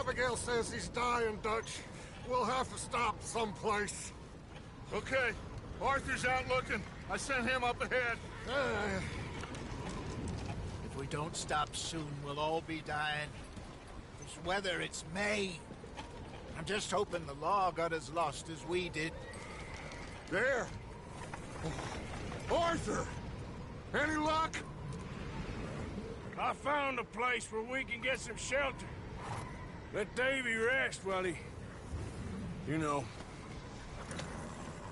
Abigail says he's dying, Dutch. We'll have to stop someplace. Okay. Arthur's out looking. I sent him up ahead. If we don't stop soon, we'll all be dying. This weather, it's May. I'm just hoping the law got as lost as we did. There! Arthur! Any luck? I found a place where we can get some shelter. Let Davy rest while he... You know.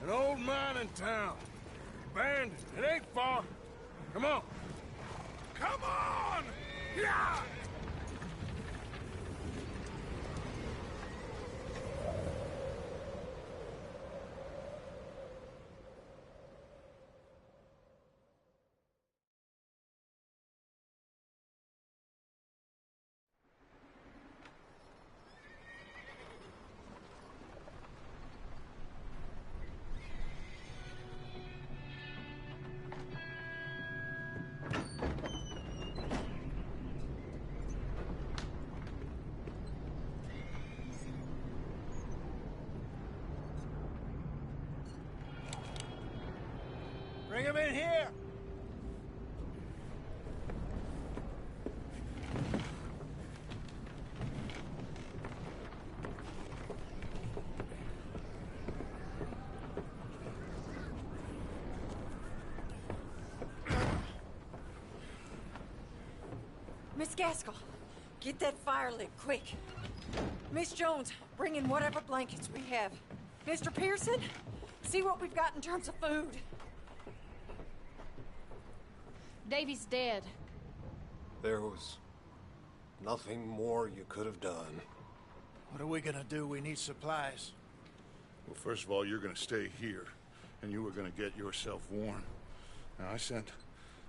An old mining town. Abandoned. It ain't far. Come on. Come on! Yeah! Bring him in here! Miss Gaskell, get that fire lit, quick. Miss Jones, bring in whatever blankets we have. Mr. Pearson, see what we've got in terms of food. Davy's dead. There was nothing more you could have done. What are we gonna do? We need supplies. Well, first of all, you're gonna stay here, and you were gonna get yourself warm. Now, I sent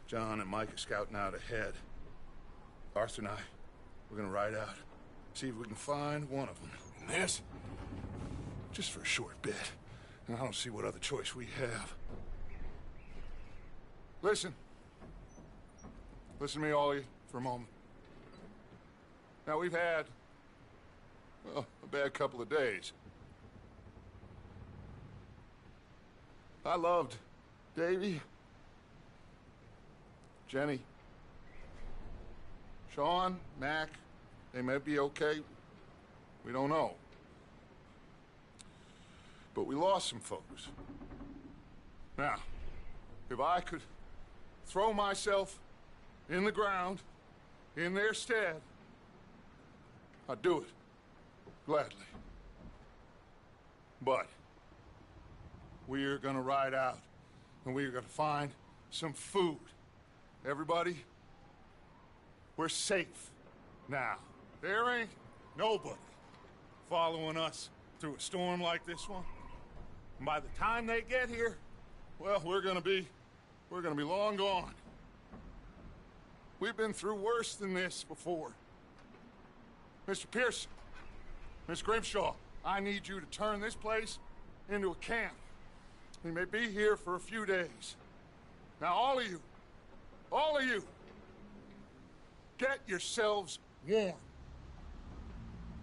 John and Micah scouting out ahead. Arthur and I, we're gonna ride out, see if we can find one of them. And this, just for a short bit. And I don't see what other choice we have. Listen. Listen to me, all of you, for a moment. Now, we've had, well, a bad couple of days. I loved Davy, Jenny, Sean, Mac. They may be okay. We don't know. But we lost some folks. Now, if I could throw myself in the ground, in their stead, I'd do it, gladly. But we're gonna ride out, and we're gonna find some food. Everybody, we're safe now. There ain't nobody following us through a storm like this one. And by the time they get here, well, we're gonna be long gone. We've been through worse than this before. Mr. Pearson, Miss Grimshaw, I need you to turn this place into a camp. We may be here for a few days. Now, all of you, get yourselves warm.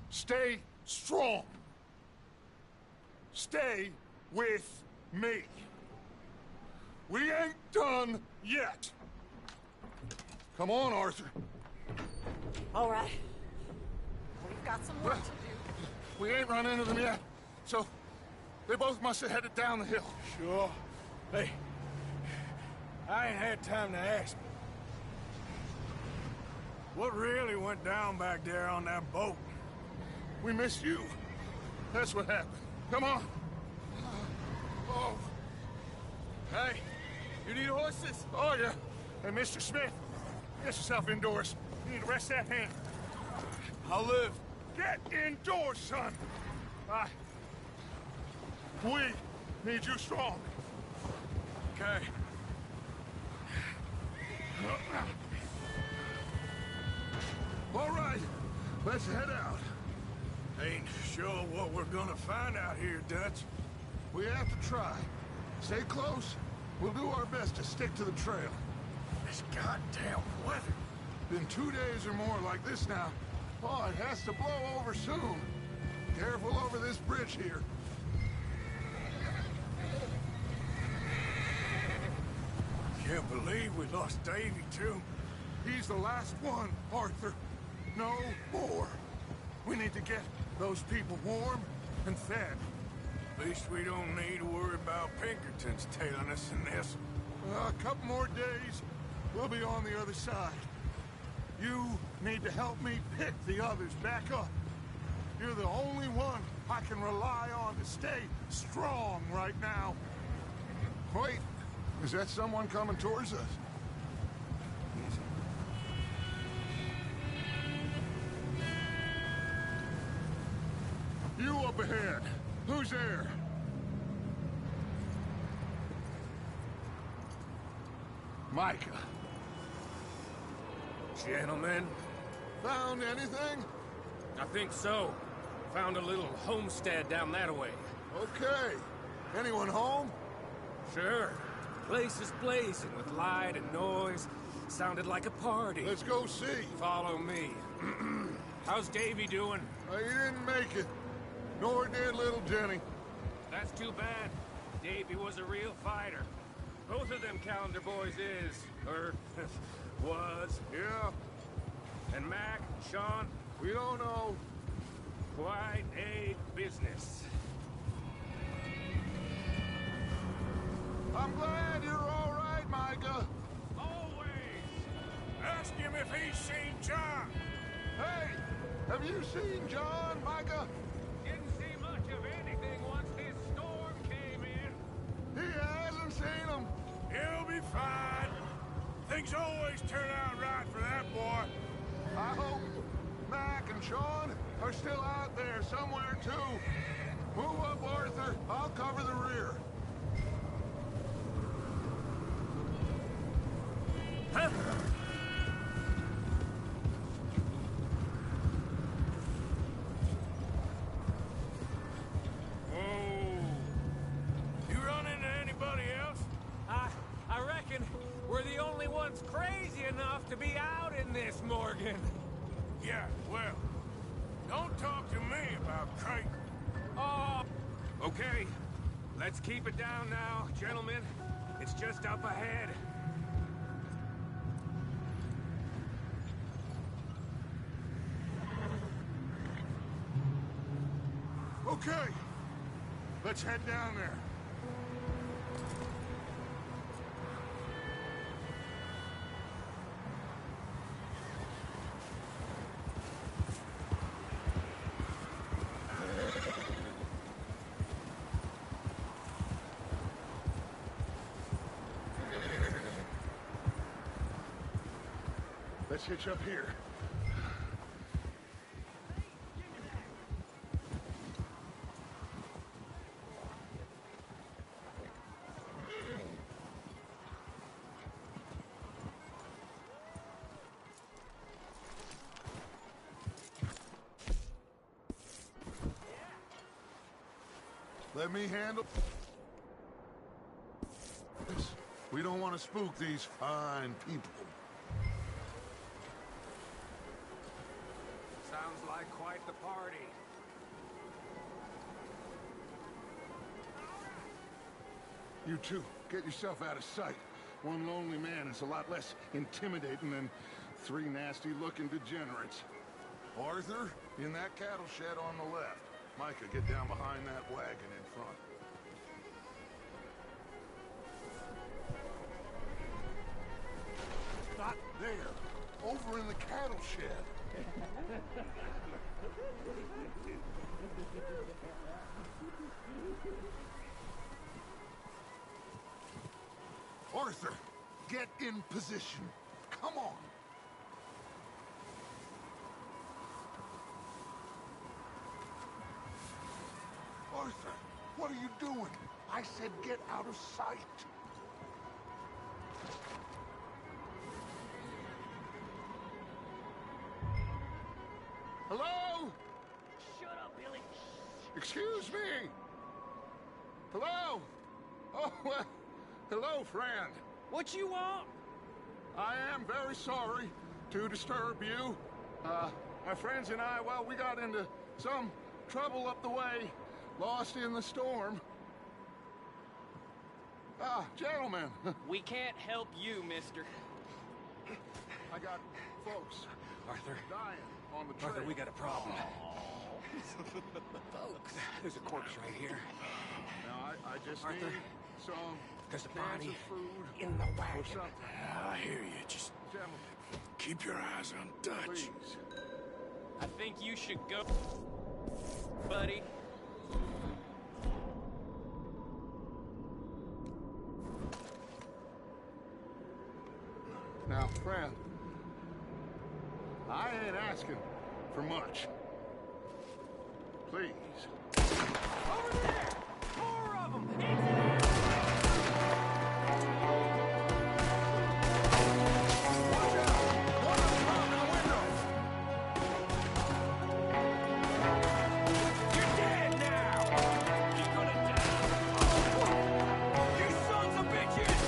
Stay strong. Stay with me. We ain't done yet. Come on, Arthur. All right. We've got some work to do. We ain't run into them yet, so they both must have headed down the hill. Sure. Hey, I ain't had time to ask. What really went down back there on that boat? We missed you. That's what happened. Come on. Oh. Hey, you need horses? Oh, yeah. Hey, Mr. Smith, get yourself indoors. You need to rest that hand. I'll live. Get indoors, son. We need you strong. Okay. All right, let's head out. Ain't sure what we're gonna find out here, Dutch. We have to try. Stay close. We'll do our best to stick to the trail. This goddamn weather. Been 2 days or more like this now. Oh, it has to blow over soon. Careful over this bridge here. Can't believe we lost Davy, too. He's the last one, Arthur. No more. We need to get those people warm and fed. At least we don't need to worry about Pinkertons tailing us in this. A couple more days, we'll be on the other side. You need to help me pick the others back up. You're the only one I can rely on to stay strong right now. Wait, is that someone coming towards us? You up ahead. Who's there? Micah. Gentlemen, Found anything? I think so. Found a little homestead down that way. Okay. Anyone home? Sure. Place is blazing with light and noise. Sounded like a party. Let's go see. Follow me. How's Davy doing? He didn't make it. Nor did little Jenny. That's too bad. Davy was a real fighter. Both of them calendar boys is, or was. Yeah, And Mac, Sean, we don't know. quite a business. I'm glad you're all right, Micah. Always! Ask him if he's seen John. Hey, have you seen John, Micah? Didn't see much of anything once this storm came in. He hasn't seen him. He'll be fine. Things always turn out right for that boy. I hope Mac and Sean are still out there somewhere, too. Move up, Arthur. I'll cover the rear. Huh? Whoa. You run into anybody else? I reckon we're the only ones crazy enough to be out in this, Morgan. Yeah, well, don't talk to me about Creighton. Oh, okay. Let's keep it down now, gentlemen. It's just up ahead. Okay, let's head down there. Let's hitch up here. Let me handle this. We don't want to spook these fine people. Sounds like quite the party. You two, get yourself out of sight. One lonely man is a lot less intimidating than three nasty-looking degenerates. Arthur, in that cattle shed on the left. Micah, get down behind that wagon in front. Not there. Over in the cattle shed. Arthur, get in position. Come on. Arthur, what are you doing? I said get out of sight. Hello? Shut up, Billy. Excuse me. Hello? Oh, well, hello, friend. What you want? I am very sorry to disturb you. My friends and I, well, we got into some trouble up the way, lost in the storm. Ah, gentlemen. We can't help you, mister. I got folks Arthur. dying on the trail. Arthur, we got a problem. Folks. There's a corpse right here. Now, I just Arthur, need some there's a cans body of food in the or wagon. something. I hear you. Just Gentlemen, keep your eyes on Dutch. please. I think you should go, buddy. Now, friend, I ain't asking for much. Please. Over there! Four of them! Into there! Watch out! One of them out the window! You're dead now! You're gonna die! You sons of bitches!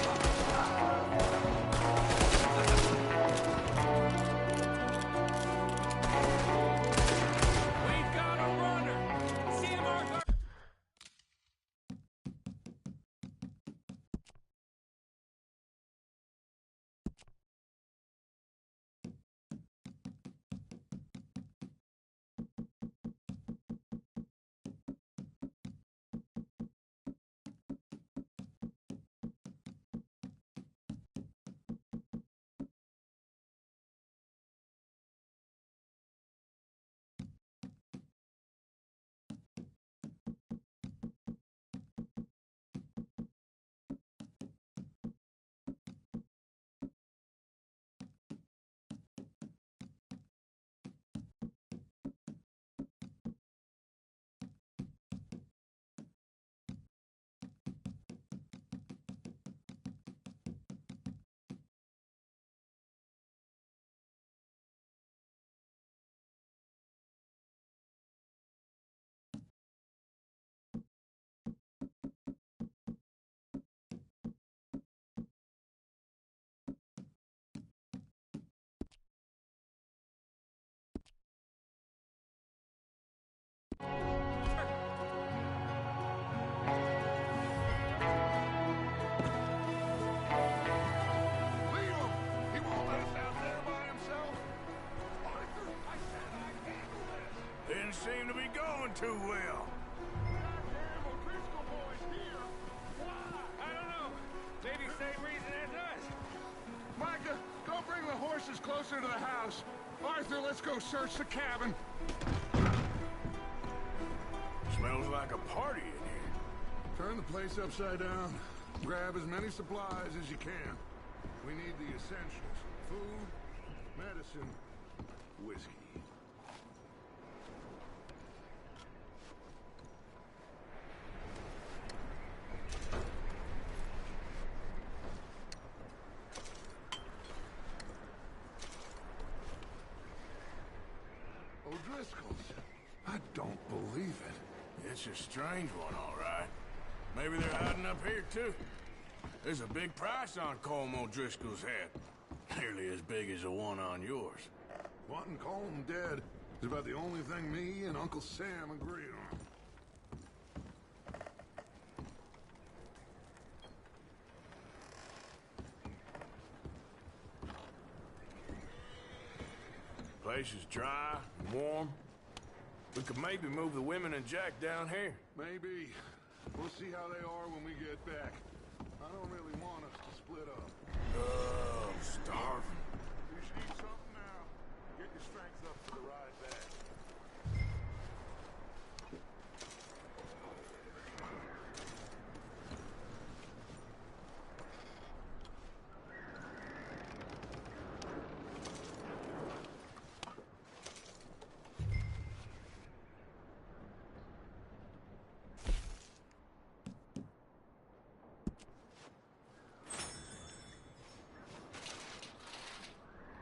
We've got a runner! See him, Arthur? Leave him! He won't let us out there by himself! Arthur, I said I'd handle this! Didn't seem to be going too well. Goddamn O'Driscoll boys here! Why? I don't know. Maybe same reason as us. Micah, go bring the horses closer to the house. Arthur, let's go search the cabin. Smells like a party in here. Turn the place upside down. Grab as many supplies as you can. We need the essentials. Food, medicine, whiskey. O'Driscoll's. I don't believe it. It's a strange one, all right. Maybe they're hiding up here, too. There's a big price on Colm O'Driscoll's head. Nearly as big as the one on yours. Wanting Colm dead is about the only thing me and Uncle Sam agree on. Place is dry and warm. We could maybe move the women and Jack down here. Maybe. We'll see how they are when we get back. I don't really want us to split up. Oh, I'm starving. You should eat something now. Get your strength up for the ride back.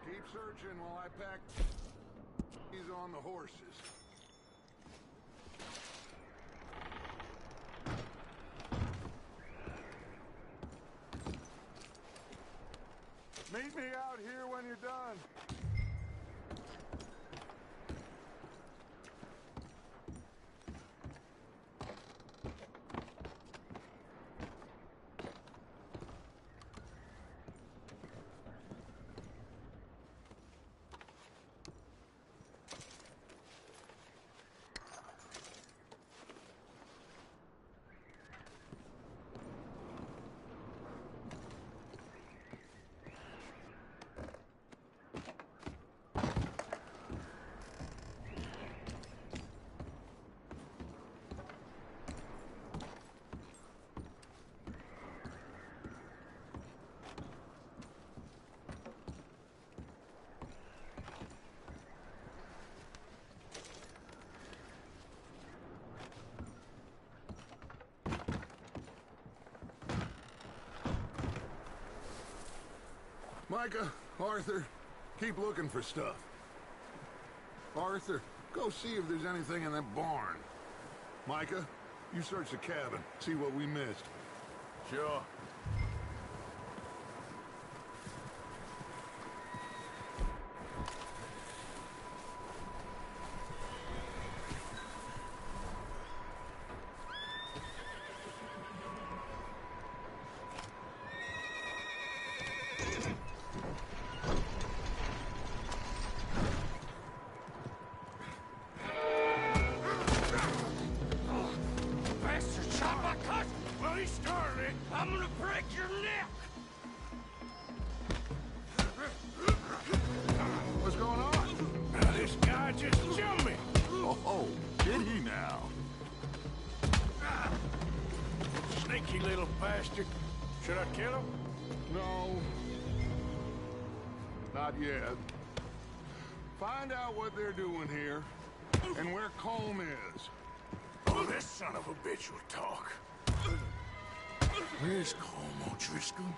Keep searching while I pack these on the horses. Meet me out here when you're done. Micah, Arthur, keep looking for stuff. Arthur, go see if there's anything in that barn. Micah, you search the cabin, see what we missed. Sure. I'm gonna break your neck! What's going on? This guy just jumped me! Oh, did he now? Sneaky little bastard. Should I kill him? No. Not yet. Find out what they're doing here, and where Colm is. Oh, this son of a bitch will talk. Where's Colm O'Driscoll?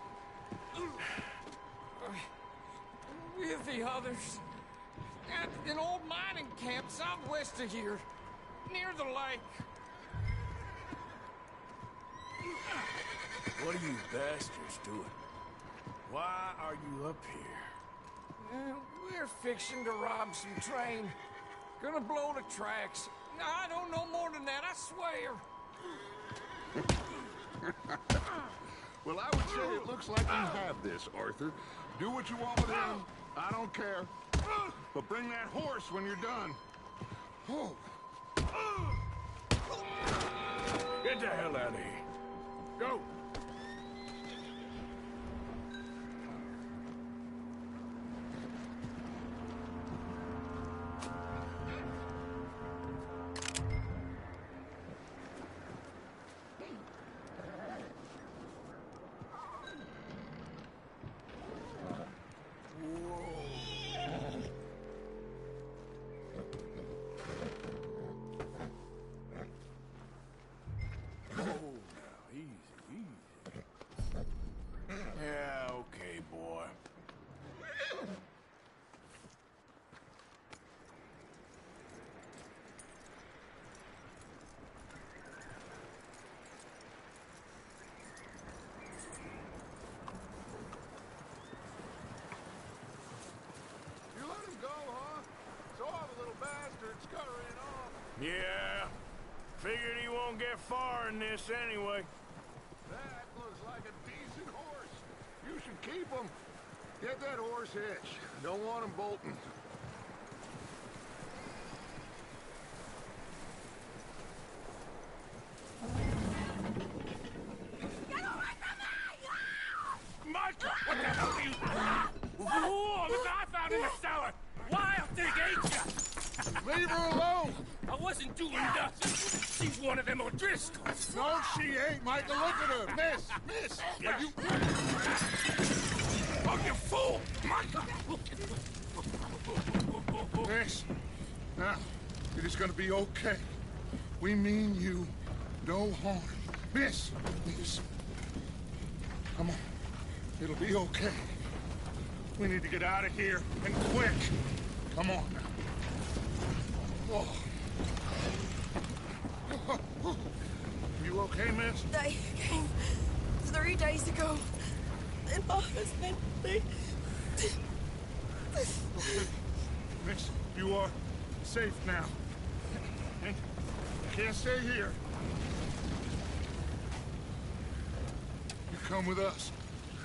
With the others. At an old mining camp southwest of here. Near the lake. What are you bastards doing? Why are you up here? We're fixing to rob some train. Gonna blow the tracks. I don't know more than that, I swear. Well, I would say it looks like you have this, Arthur. Do what you want with him. I don't care. But bring that horse when you're done. Oh. Get the hell out of here. Go! Yeah, okay, boy. You let him go, huh? So all the little bastards scurrying off. Yeah. Figured he won't get far in this anyway. That looks like a decent horse. You should keep him. Get that horse hitched. Don't want him bolting. Michael! What the hell are you... Whoa, look what I found in the cellar! Wild thing, ain't ya? Leave her alone! I wasn't doing nothing. She's one of them O'Driscolls. No, she ain't, Michael. Look at her. Miss! Miss! Yeah. Are you... Oh, you fool! Michael! Miss, now, it is gonna be okay. We mean you no harm. Miss! Miss. Come on. It'll be okay. We need to get out of here, and quick. Come on now. Oh. You okay, miss? They came 3 days ago. And my husband, they... Miss, you are safe now. And you can't stay here. You come with us.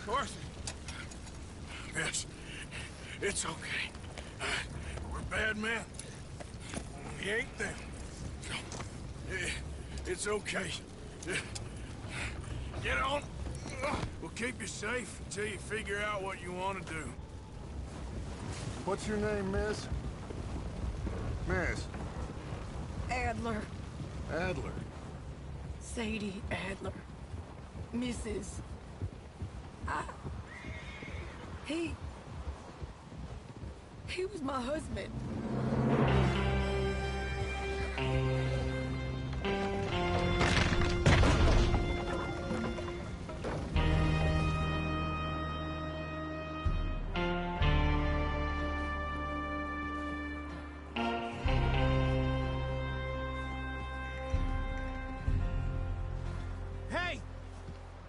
Arthur. Yes, it's okay. We're bad men. We ain't them. It's okay. Get on. We'll keep you safe until you figure out what you want to do. What's your name, miss? Miss. Adler. Adler. Sadie Adler. Mrs. He was my husband.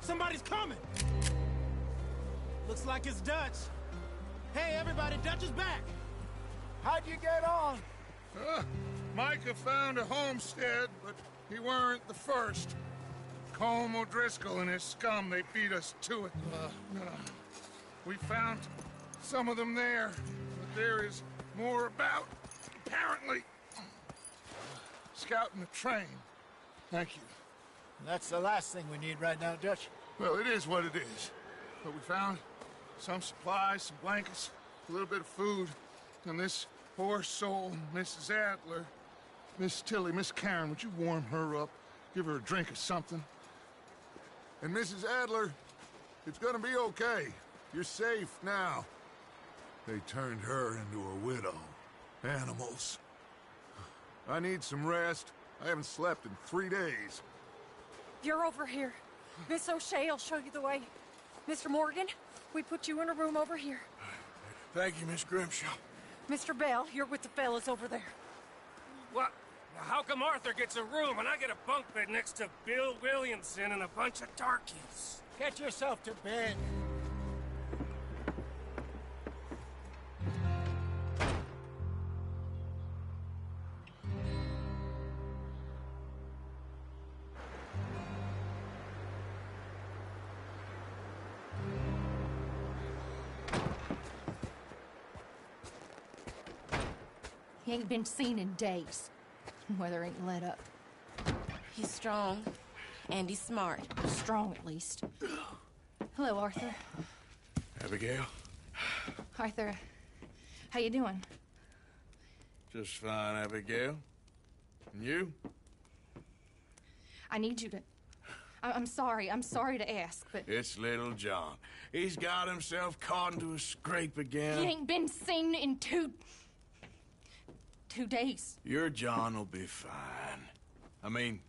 Somebody's coming! Looks like it's Dutch. Hey, everybody, Dutch is back! How'd you get on? Micah found a homestead, but he weren't the first. Colm O'Driscoll and his scum, they beat us to it. We found some of them there, but there is more about, apparently. Scouting the train. Thank you. That's the last thing we need right now, Dutch. Well, it is what it is. But we found some supplies, some blankets, a little bit of food, and this poor soul, Mrs. Adler, Miss Tilly, Miss Karen, would you warm her up? Give her a drink or something? And Mrs. Adler, it's gonna be okay. You're safe now. They turned her into a widow. Animals. I need some rest. I haven't slept in 3 days. You're over here. Miss O'Shea will show you the way. Mr. Morgan, we put you in a room over here. Thank you, Miss Grimshaw. Mr. Bell, you're with the fellas over there. What? How come Arthur gets a room and I get a bunk bed next to Bill Williamson and a bunch of darkies? Get yourself to bed. He ain't been seen in days. Weather ain't let up. He's strong, and he's smart. Strong, at least. Hello, Arthur. Abigail? Arthur, how you doing? Just fine, Abigail. And you? I need you to... I'm sorry to ask, but... It's little John. He's got himself caught into a scrape again. He ain't been seen in 2 days. Your John will be fine. I mean,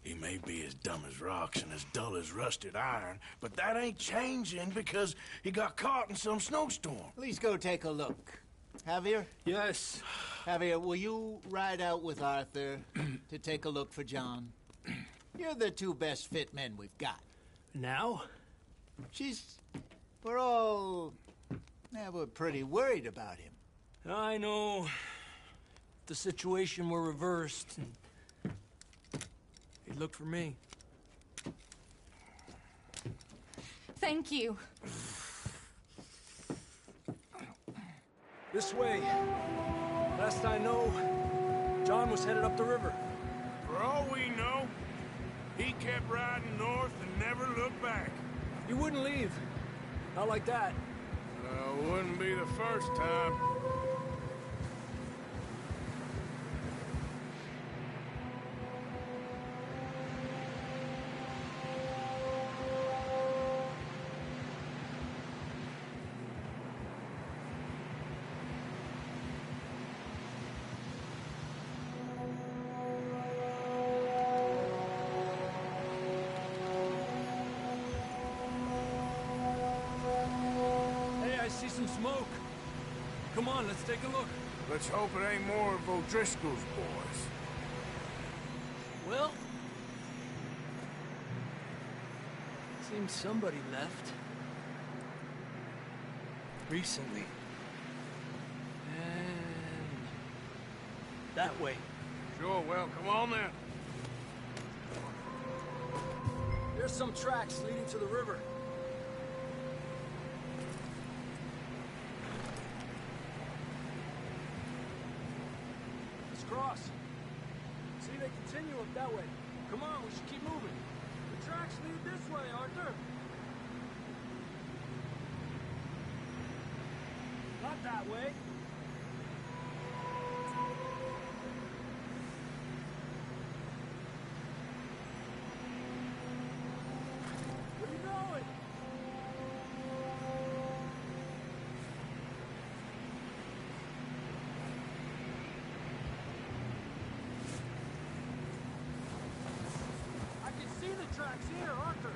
he may be as dumb as rocks and as dull as rusted iron, but that ain't changing because he got caught in some snowstorm. Please go take a look. Javier? Yes. Javier, will you ride out with Arthur to take a look for John? You're the 2 best fit men we've got. Now? We're all... we're pretty worried about him. I know. The situation were reversed, and he'd look for me. Thank you. This way. Last I know, John was headed up the river. For all we know, he kept riding north and never looked back. He wouldn't leave. Not like that. Wouldn't be the first time. See some smoke. Come on, let's take a look. Let's hope it ain't more of O'Driscoll's boys. Well, seems somebody left. Recently. And that way. Sure, well, come on then. There's some tracks leading to the river. Cross. See, they continue up that way. Come on, we should keep moving. The tracks lead this way, Arthur. Not that way. Where are you going? Tracks here, Arthur.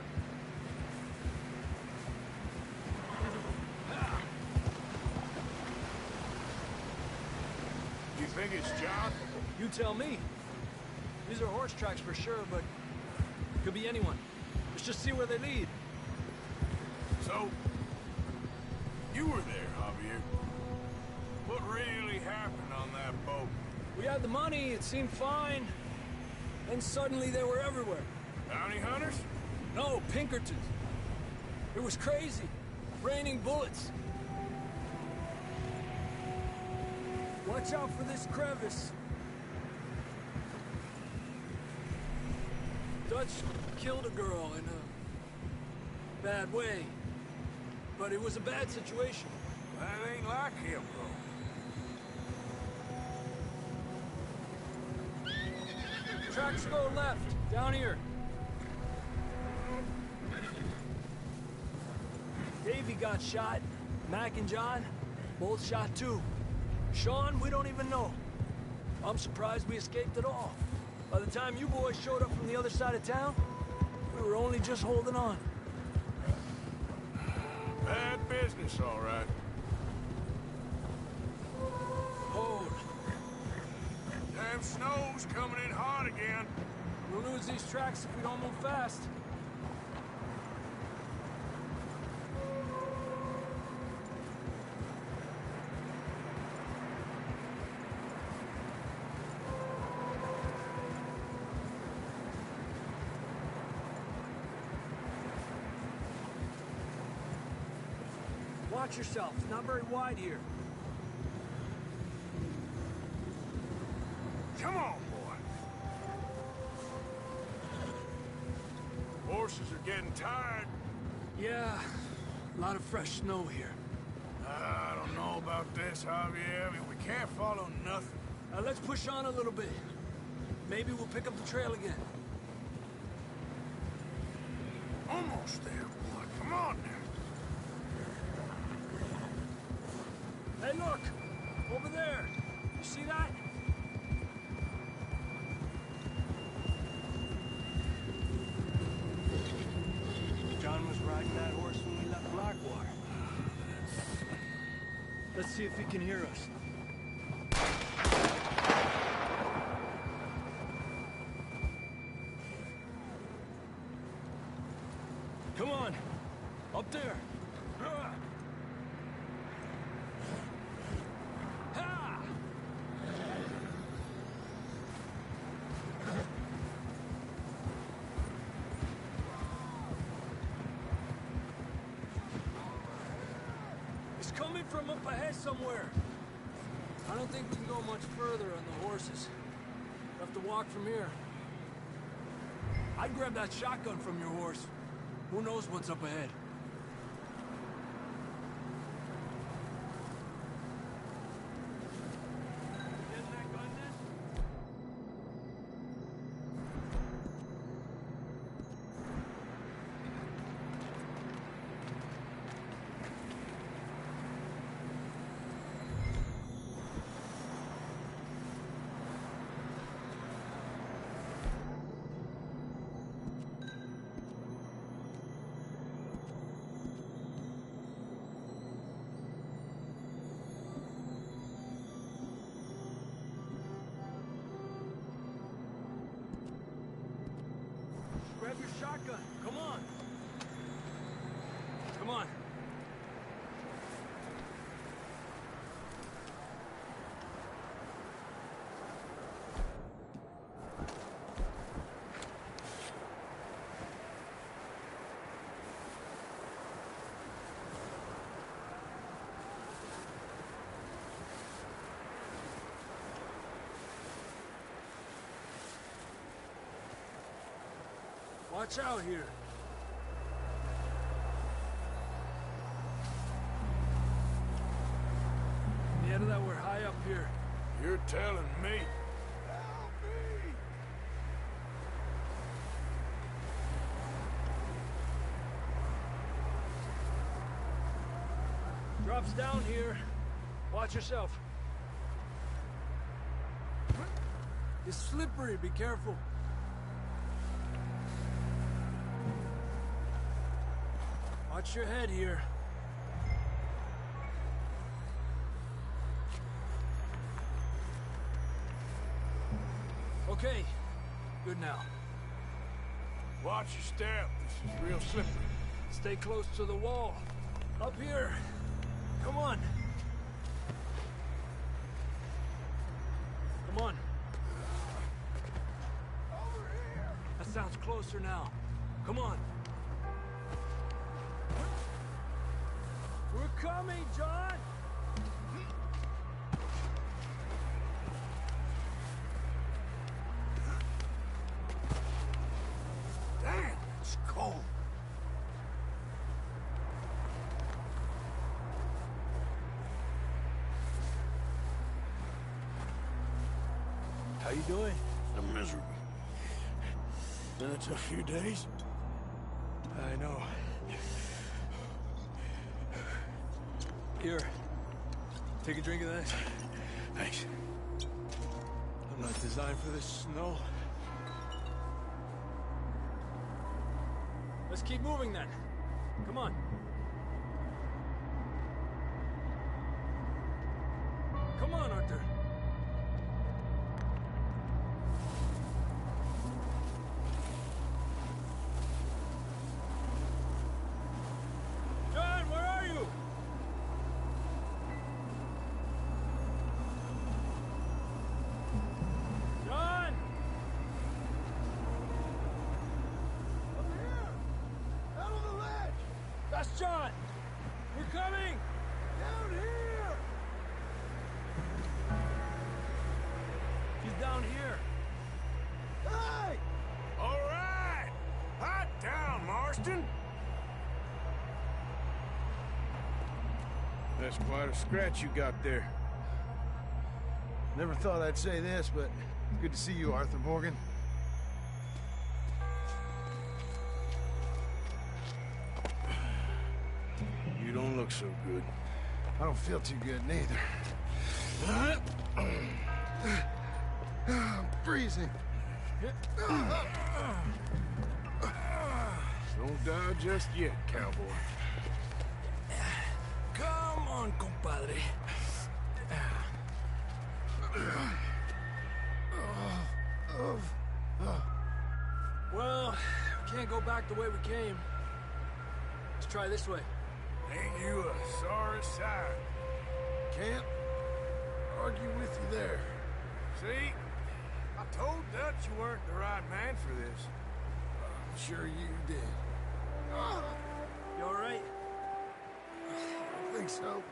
You think it's John? You tell me. These are horse tracks for sure, but could be anyone. Let's just see where they lead. So, you were there, Javier. What really happened on that boat? We had the money, it seemed fine. Then suddenly they were everywhere. Bounty hunters? No, Pinkertons. It was crazy. Raining bullets. Watch out for this crevice. Dutch killed a girl in a bad way. But it was a bad situation. That ain't like him, bro. Tracks go left, down here. Davey got shot. Mac and John, both shot too. Sean, we don't even know. I'm surprised we escaped at all. By the time you boys showed up from the other side of town, we were only just holding on. Bad business, all right. Hold. Damn snow's coming in hard again. We'll lose these tracks if we don't move fast. Watch yourself. It's not very wide here. Come on, boy. Horses are getting tired. Yeah, a lot of fresh snow here. I don't know about this, Javier. I mean, we can't follow nothing. Let's push on a little bit. Maybe we'll pick up the trail again. Almost there, boy. Come on now. Hey, look! Over there! You see that? John was riding that horse when we left Blackwater. Let's see if he can hear us. Come on! Up there! Coming from up ahead somewhere. I don't think we can go much further on the horses. We'll have to walk from here. I'd grab that shotgun from your horse. Who knows what's up ahead? Getting that gun then? Grab your shotgun. Come on. Come on. Watch out here. Yeah, that we're high up here. You're telling me. Help me! Drops down here. Watch yourself. It's slippery, be careful. Watch your head here. Okay, good now. Watch your step. This is real slippery. Stay close to the wall. Up here. Come on. Come on. Over here! That sounds closer now. Come on. We're coming, John! Damn, it's cold. How you doing? I'm miserable. Been a tough few days. I know. Here. Take a drink of that. Thanks. I'm not designed for this snow. Let's keep moving then. Come on. Come on, Arthur. John, where are you? John! Up here! Out on the ledge! That's John! We're coming! Down here! He's down here. Hey! All right! Hot down, Marston! That's quite a scratch you got there. Never thought I'd say this, but it's good to see you, Arthur Morgan. You don't look so good. I don't feel too good, neither. I'm freezing. Don't die just yet, cowboy. Come on, compadre. Well, we can't go back the way we came. Let's try this way. Ain't you a sorry sight? Can't argue with you there. See? I told Dutch you weren't the right man for this. I'm sure you did. You all right? I think so.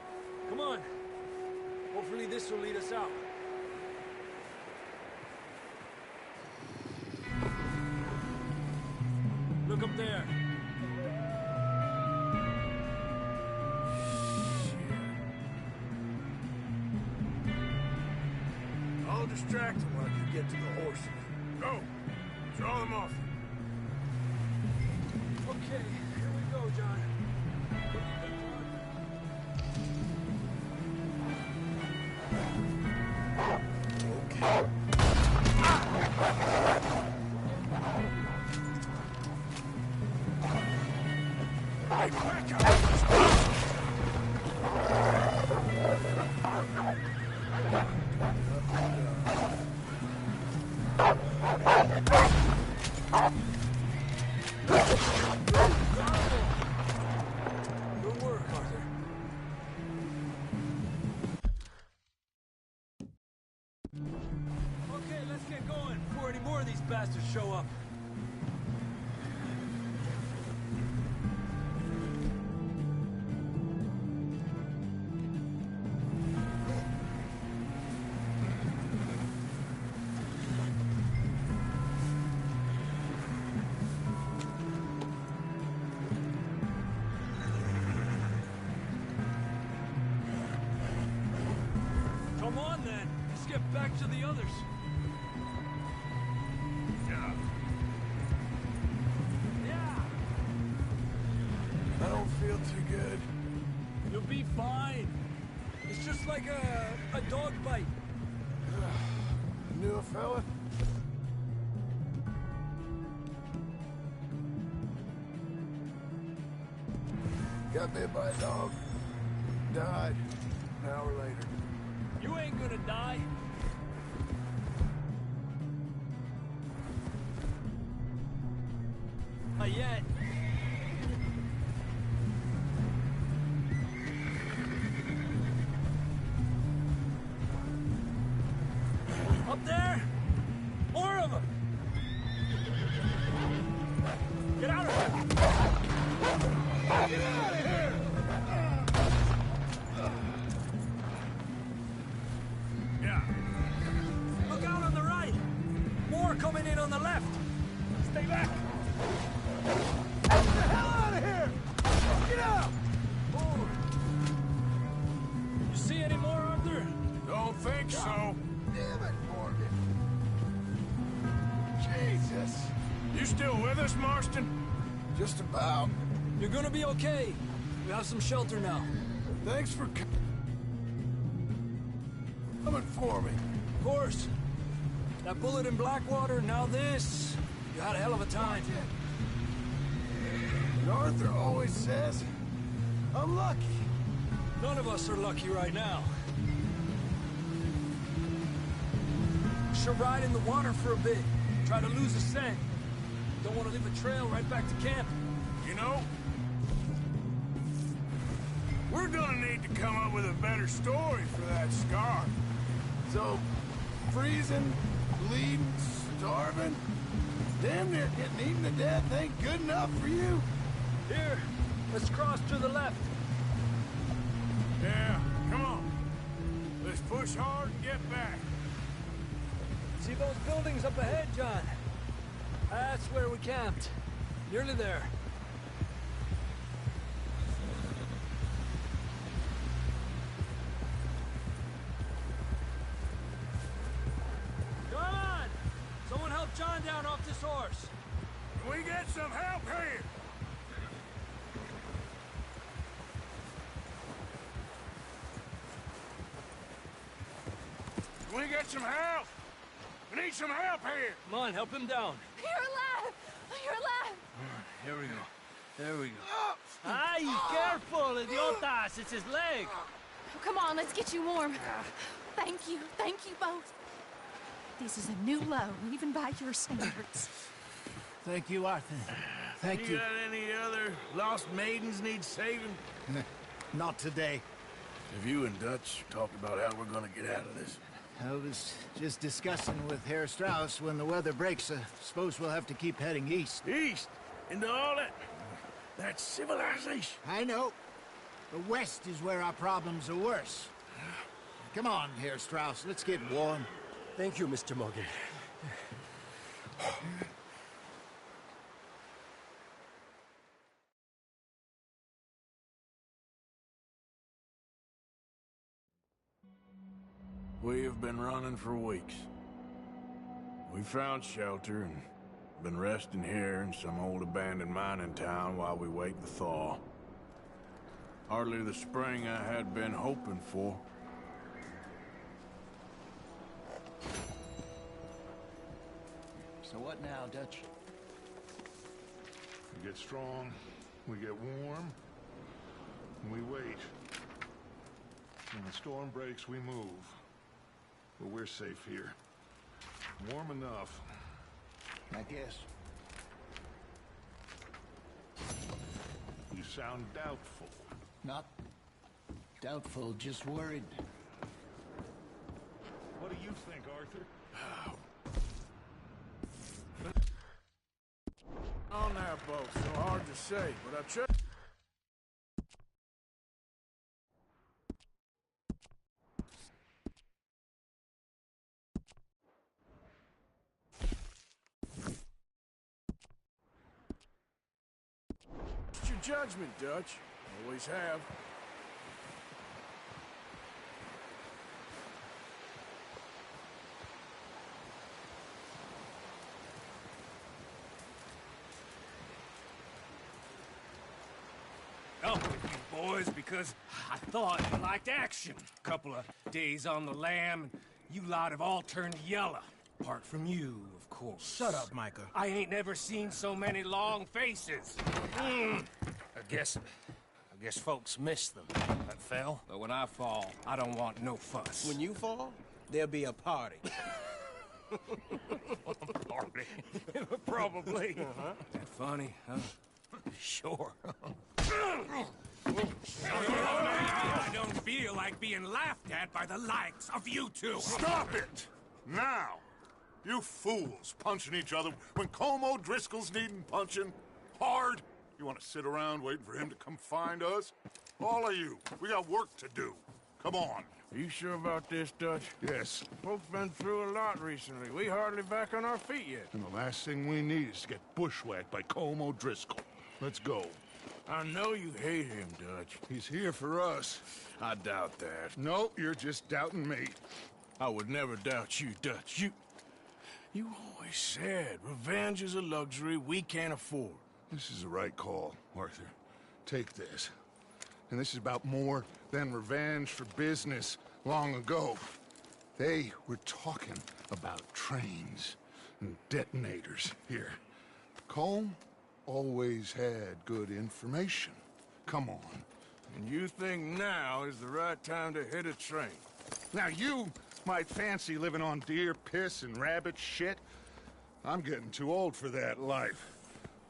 Come on. Hopefully this will lead us out. Look up there. I'll distract them while you get to the horses. Go! Draw them off. Okay, here we go, John. Okay. Hey, back up! Good work, Arthur. Okay, let's get going before any more of these bastards show up. Come on, then. Let's get back to the others. Yeah. Yeah, I don't feel too good. you'll be fine. It's just like a dog bite. Knew a fella? Got bit by a dog. Died. An hour later. You ain't gonna die. Not yet. Up there? More of them! Get out of here! Get out of here! Yeah. Look out on the right! More coming in on the left! Stay back! Get the hell out of here! Get out! Forward! You see any more, Arthur? Don't think so. Damn it, Morgan. Jesus. You still with us, Marston? Just about. You're gonna be okay. We have some shelter now. Thanks for coming for me. Of course. That bullet in Blackwater, now this. You had a hell of a time. And Arthur always says, I'm lucky. None of us are lucky right now. Should ride in the water for a bit. Try to lose a scent. Don't want to leave a trail right back to camp. You know, we're gonna need to come up with a better story for that scar. So, freezing, bleeding, starving, damn near getting eaten to death ain't good enough for you? Here, let's cross to the left. Yeah, come on. Let's push hard and get back. See those buildings up ahead, John? That's where we camped. Nearly there. Come on! Someone help John down off this horse. Can we get some help here? Can we get some help? We need some help here. Come on, help him down. You're alive! You're alive! Here we go. There we go. Ay, careful, idiotas! It's his leg. Come on, let's get you warm. Thank you both. This is a new low, even by your standards. Thank you, Arthur. Thank you. You got any other lost maidens need saving? Not today. Have you and Dutch talked about how we're gonna get out of this? I was just discussing with Herr Strauss when the weather breaks. I suppose we'll have to keep heading east. East? Into all that civilization? I know. The west is where our problems are worse. Come on, Herr Strauss, let's get warm. Thank you, Mr. Morgan. We have been running for weeks. We found shelter and been resting here in some old abandoned mining town while we wait the thaw. Hardly the spring I had been hoping for. So what now, Dutch? We get strong, we get warm, and we wait. When the storm breaks, we move. But we're safe here. Warm enough. I guess. You sound doubtful. Not doubtful, just worried. What do you think, Arthur? On that boat, so hard to say, but I trust. Your judgment, Dutch. Always have. Up with you boys because I thought you liked action. Couple of days on the lam, and you lot have all turned yellow. Apart from you, of course. Shut up, Micah. I ain't never seen so many long faces. I guess folks miss them. That fell. But when I fall, I don't want no fuss. When you fall, there'll be a party. Party. Probably. That funny, huh? Sure. I don't feel like being laughed at by the likes of you two. Stop it! Now! You fools punching each other when Colm O'Driscoll's needing punching. Hard. You want to sit around waiting for him to come find us? All of you, we got work to do. Come on. Are you sure about this, Dutch? Yes. Folks been through a lot recently. We hardly back on our feet yet. And the last thing we need is to get bushwhacked by Colm O'Driscoll. Let's go. I know you hate him, Dutch. He's here for us. I doubt that. No, you're just doubting me. I would never doubt you, Dutch. You always said revenge is a luxury we can't afford. This is the right call, Arthur. Take this. And this is about more than revenge for business long ago. They were talking about trains and detonators here. Colm always had good information. Come on. And you think now is the right time to hit a train? Now you might fancy living on deer piss and rabbit shit. I'm getting too old for that life.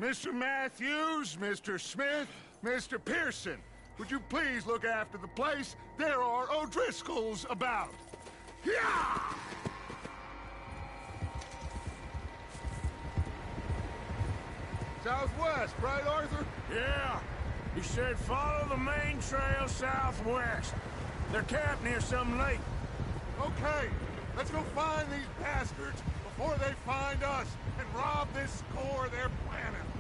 Mr. Matthews, Mr. Smith, Mr. Pearson, would you please look after the place? There are O'Driscolls about. Yeah! Southwest, right, Arthur? Yeah. He said follow the main trail southwest. They're camped near some lake. Okay, let's go find these bastards before they find us and rob this score they're planning.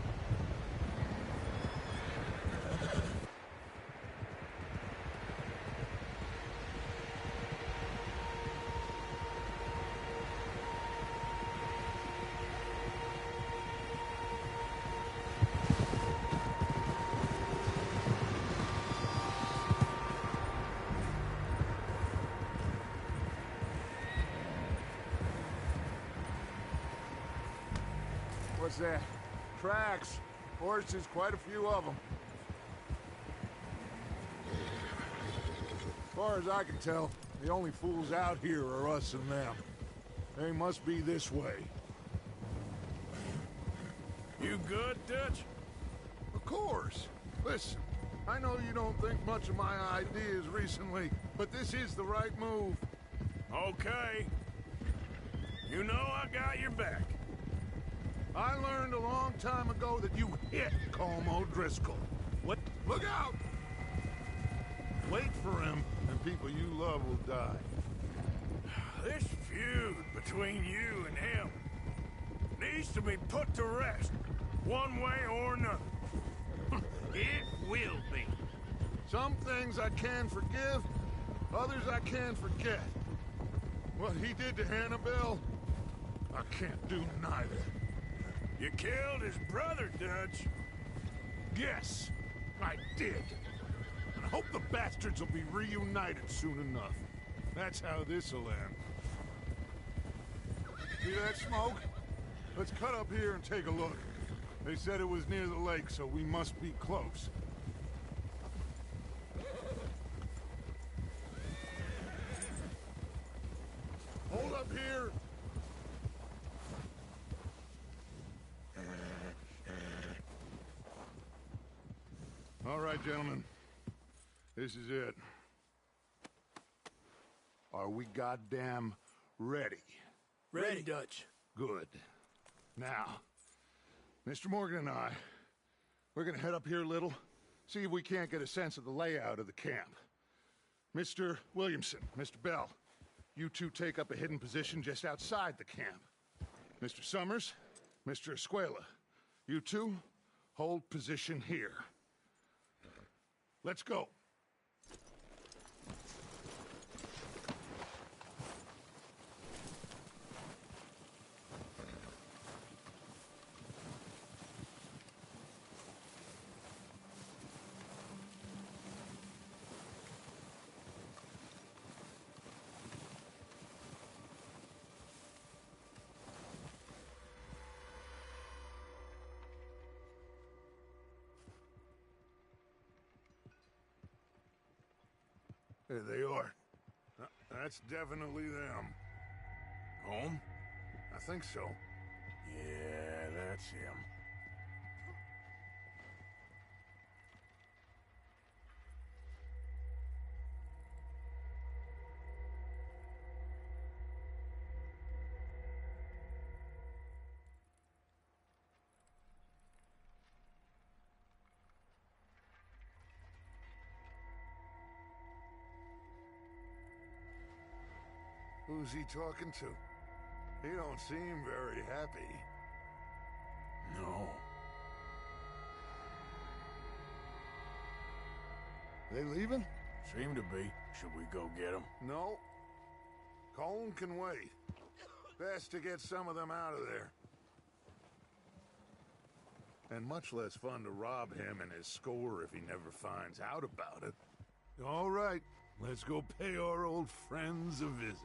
What's that? Tracks. Horses, quite a few of them. As far as I can tell, the only fools out here are us and them. They must be this way. You good, Dutch? Of course. Listen, I know you don't think much of my ideas recently, but this is the right move. Okay. You know I got your back. I learned a long time ago that you hit Colm O'Driscoll. What? Look out! Wait for him, and people you love will die. This feud between you and him needs to be put to rest, one way or another. It will be. Some things I can forgive, others I can forget. What he did to Annabelle, I can't do neither. You killed his brother, Dutch. Yes, I did. And I hope the bastards will be reunited soon enough. That's how this'll end. See that smoke? Let's cut up here and take a look. They said it was near the lake, so we must be close. Hold up here. All right, gentlemen. This is it. Are we goddamn ready? Ready, Dutch. Good. Now, Mr. Morgan and I, we're gonna head up here a little, see if we can't get a sense of the layout of the camp. Mr. Williamson, Mr. Bell, you two take up a hidden position just outside the camp. Mr. Summers, Mr. Escuela, you two hold position here. Let's go. There they are. That's definitely them. Home? I think so. Yeah, that's him. Who's he talking to? He don't seem very happy. No. They leaving? Seem to be. Should we go get them? No. Colin can wait. Best to get some of them out of there. And much less fun to rob him and his score if he never finds out about it. All right, let's go pay our old friends a visit.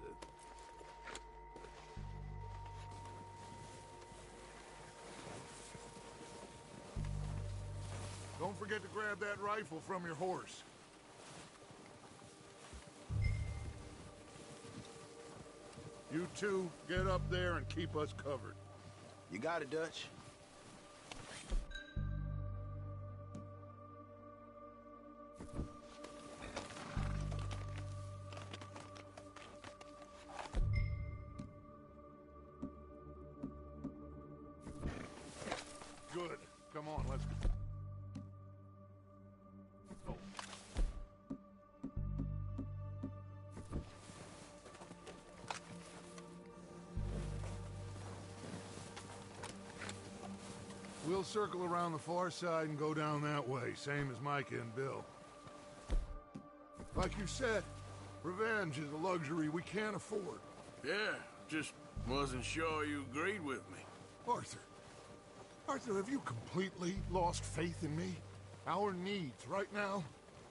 Don't forget to grab that rifle from your horse. You two, get up there and keep us covered. You got it, Dutch. Good. Come on, let's go. We'll circle around the far side and go down that way, same as Micah and Bill. Like you said, revenge is a luxury we can't afford. Yeah, just wasn't sure you agreed with me. Arthur, have you completely lost faith in me? Our needs right now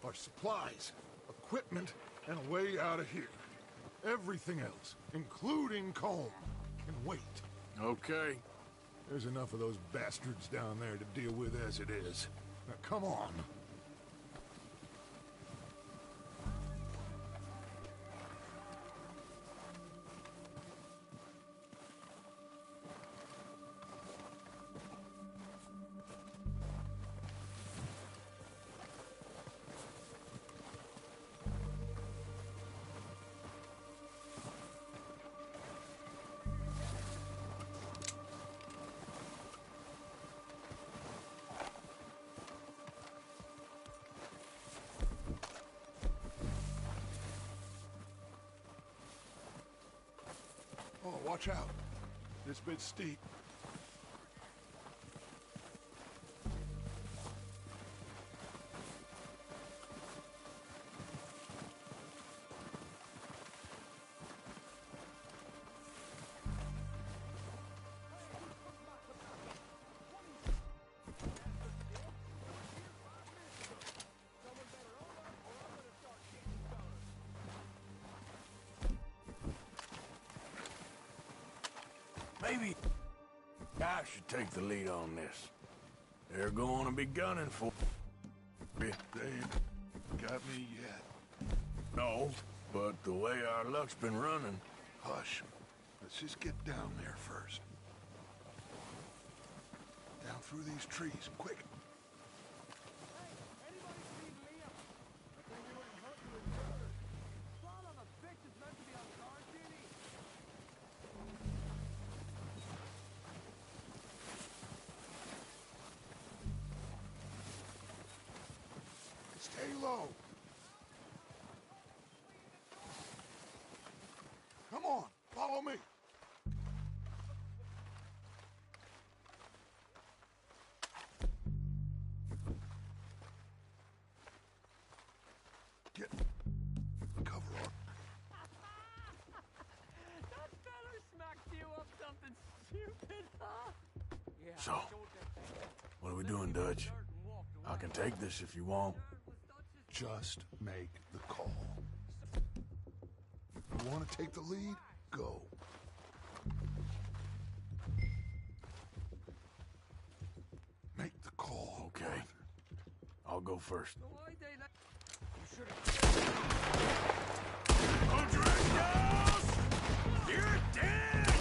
are supplies, equipment, and a way out of here. Everything else, including Colm, can wait. Okay. There's enough of those bastards down there to deal with as it is. Now, come on. Oh, watch out. This bit's steep. Maybe I should take the lead on this. They're going to be gunning for me. They ain't got me yet. No, but the way our luck's been running... Hush. Let's just get down there first. Down through these trees, quick. Stay low. Come on, follow me. Get cover on. That fella smacked you up something stupid, huh? Yeah, So, what are we doing, Dutch? I can take this if you want. Just make the call. You want to take the lead? Go. Make the call. Okay. I'll go first. You're dead!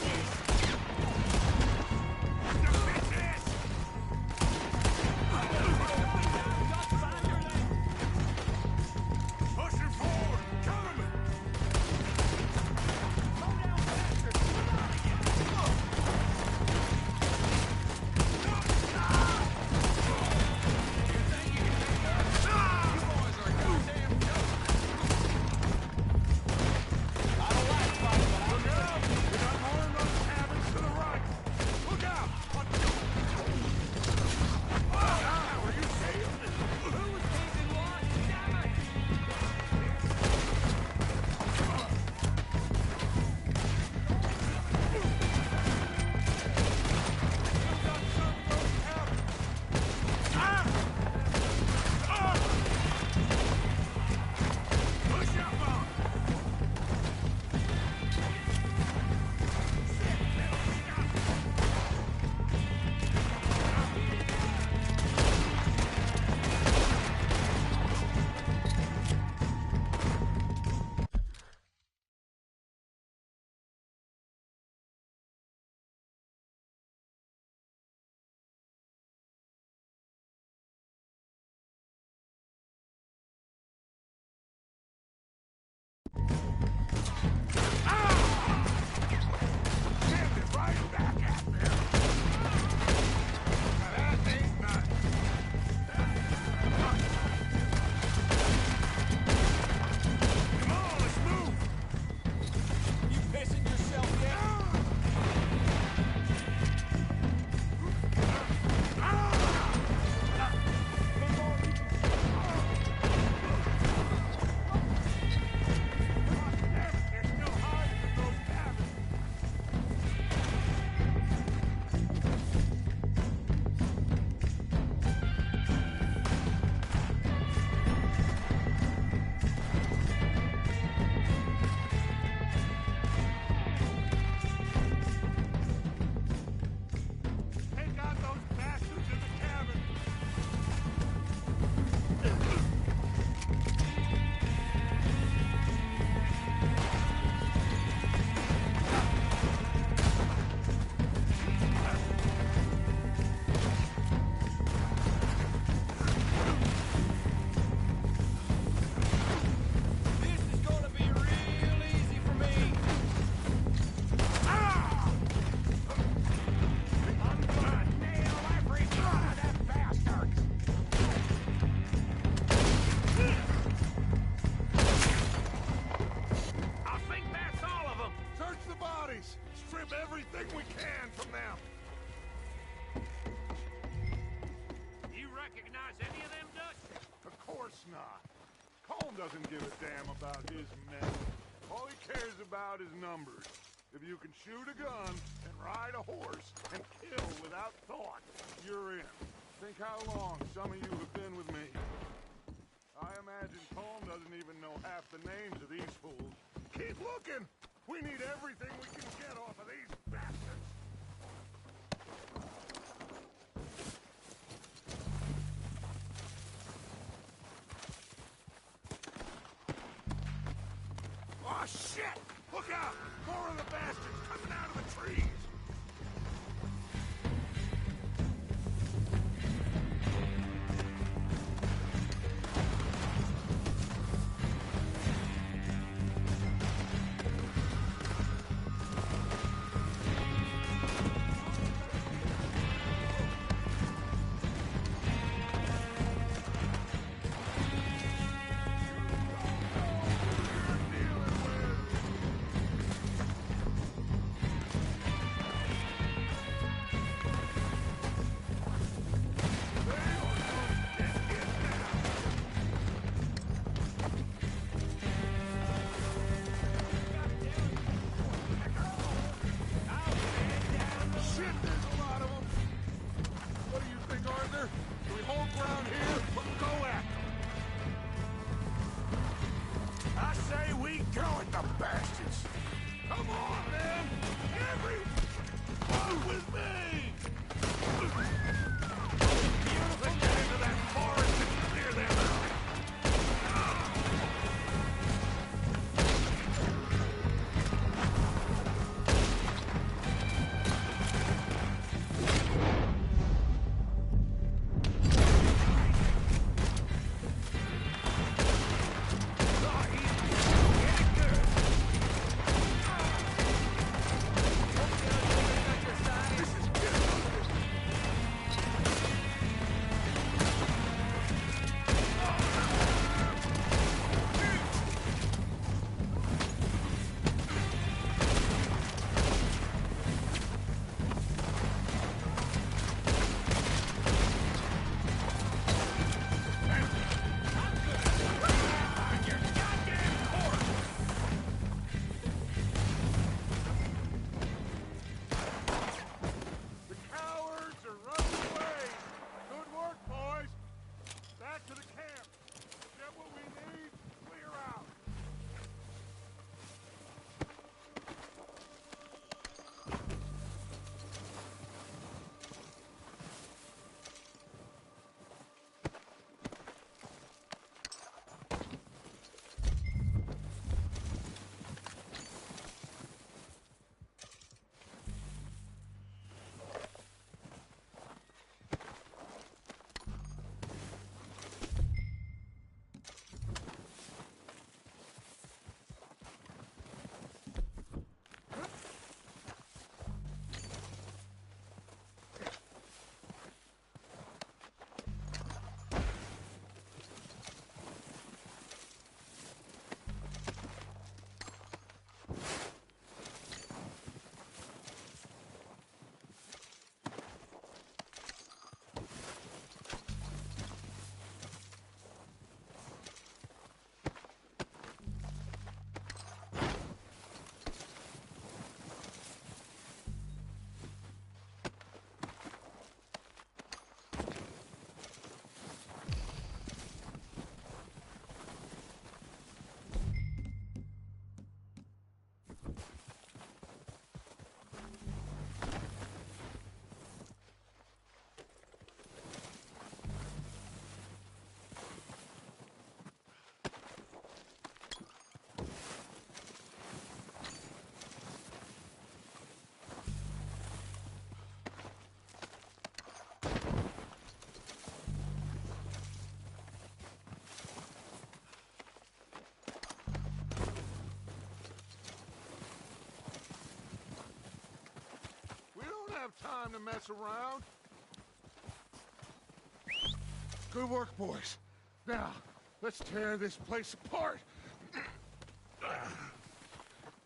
doesn't give a damn about his men. All he cares about is numbers. If you can shoot a gun and ride a horse and kill without thought, you're in. Think how long some of you have been with me. I imagine Colm doesn't even know half the names of these fools. Keep looking! We need everything we can get off of these bastards! Oh, shit! Look out! More of the bastards coming out of the trees! Time to mess around. Good work, boys. Now, let's tear this place apart.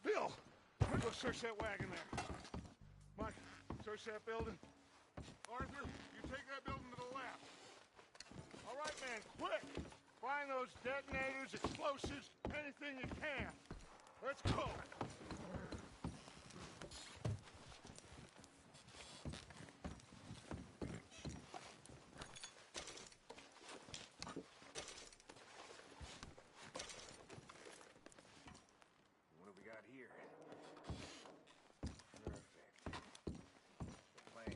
Bill, go search that wagon there. Mike, search that building. Arthur, you take that building to the left. All right, man, quick. Find those detonators, explosives, anything you can. Let's go. What do we got here? Perfect. The plan.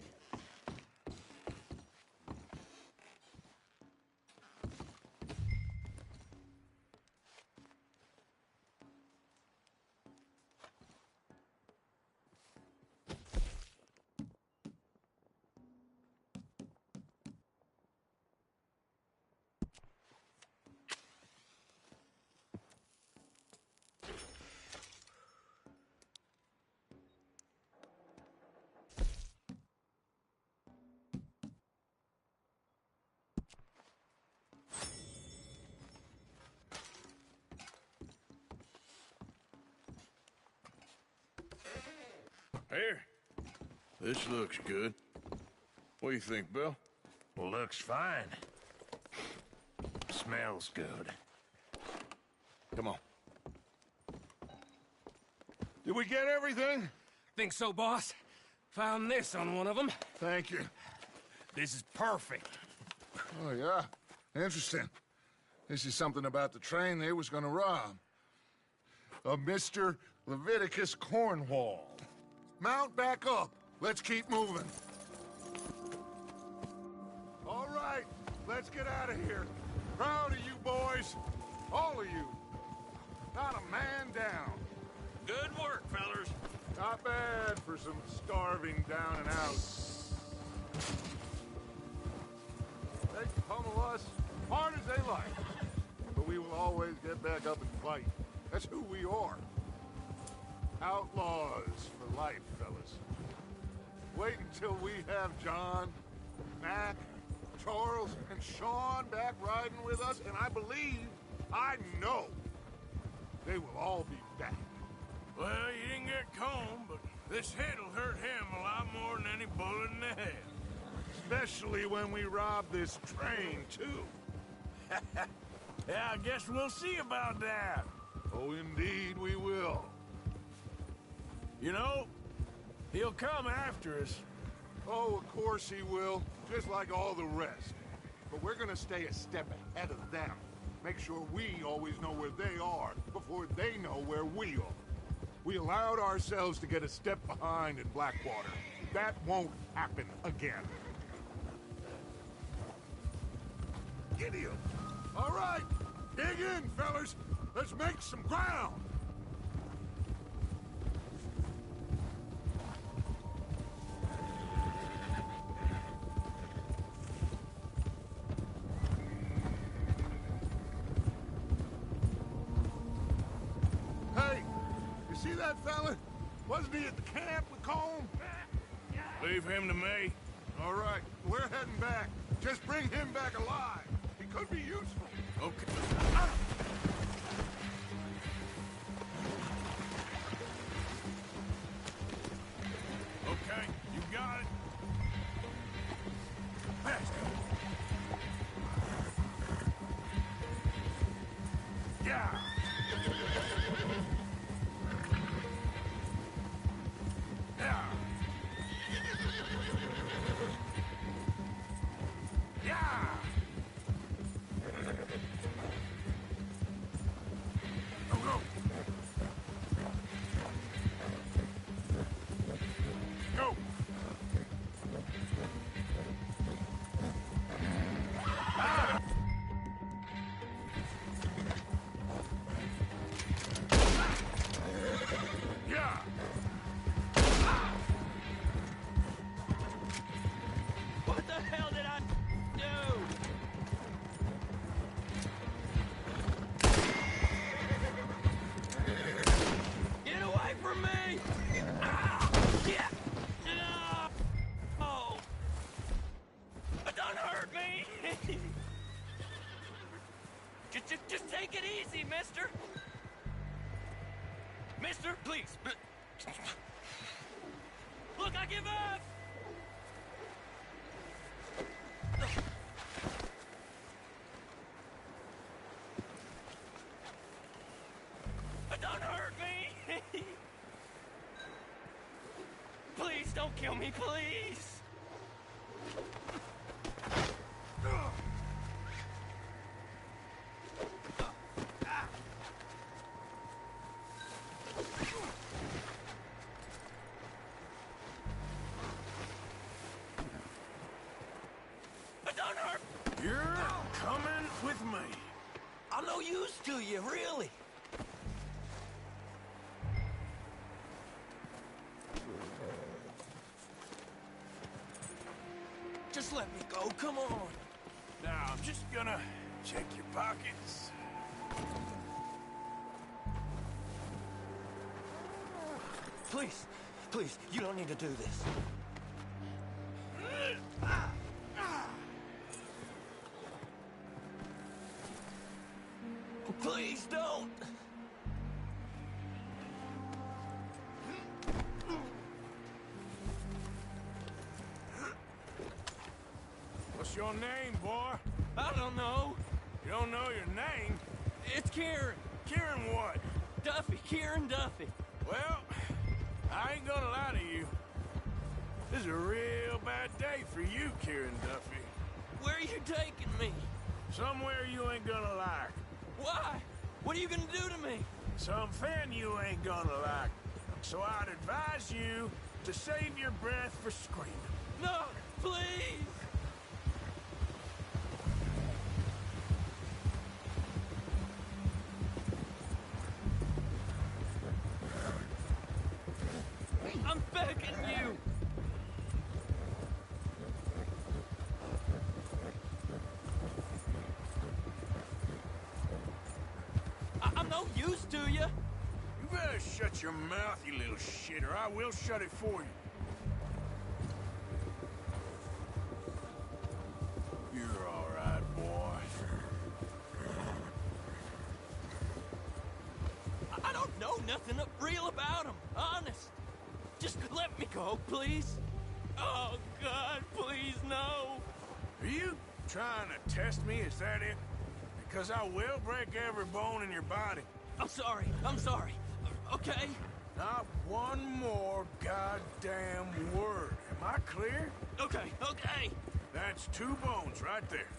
Here. This looks good. What do you think, Bill? Looks fine. Smells good. Come on. Did we get everything? Think so, boss? Found this on one of them. Thank you. This is perfect. Oh, yeah? Interesting. This is something about the train they was gonna rob. A Mr. Leviticus Cornwall. Mount back up. Let's keep moving. All right, let's get out of here. Proud of you boys. All of you. Not a man down. Good work, fellers. Not bad for some starving down and out. They can pummel us hard as they like. But we will always get back up and fight. That's who we are. Outlaws for life, fellas. Wait until we have John, Mac, Charles, and Sean back riding with us, and I know, they will all be back. Well, you didn't get Combe, but this hit'll hurt him a lot more than any bullet in the head. Especially when we rob this train, too. Yeah, I guess we'll see about that. Oh, indeed we will. You know, he'll come after us. Oh, of course he will, just like all the rest. But we're gonna stay a step ahead of them. Make sure we always know where they are before they know where we are. We allowed ourselves to get a step behind in Blackwater. That won't happen again. Gideon! All right, dig in, fellas. Let's make some ground. Hey, you see that fella? Wasn't he at the camp with Combe? Leave him to me. All right, we're heading back. Just bring him back alive. He could be useful. Okay. Okay, you got it. Faster. Yeah. Yeah. Yeah. Go, go. Go. Ah. Yeah. What the hell did I do? Get away from me! Ah! Yeah! Ah! Oh! Don't hurt me! just take it easy, mister! Mister, please! Look, I give up! Don't kill me, please! Don't hurt! You're coming with me. I'm no use to you, really. Just let me go, come on. Now, I'm just gonna check your pockets. Please, please, you don't need to do this. Please don't! What's your name, boy? I don't know. You don't know your name? It's Kieran. Kieran what? Duffy, Kieran Duffy. Well, I ain't gonna lie to you. This is a real bad day for you, Kieran Duffy. Where are you taking me? Somewhere you ain't gonna like. Why? What are you gonna do to me? Something you ain't gonna like. So I'd advise you to save your breath for screaming. No, please! I'm begging you! I'm no use to you! You better shut your mouth, you little shit, or I will shut it for you. You're all right, boy. I don't know nothing real about him, honest. Just let me go, please. Oh, God, please, no. Are you trying to test me? Is that it? Because I will break every bone in your body. I'm sorry, okay? Not one more goddamn word. Am I clear? Okay. That's 2 bones right there.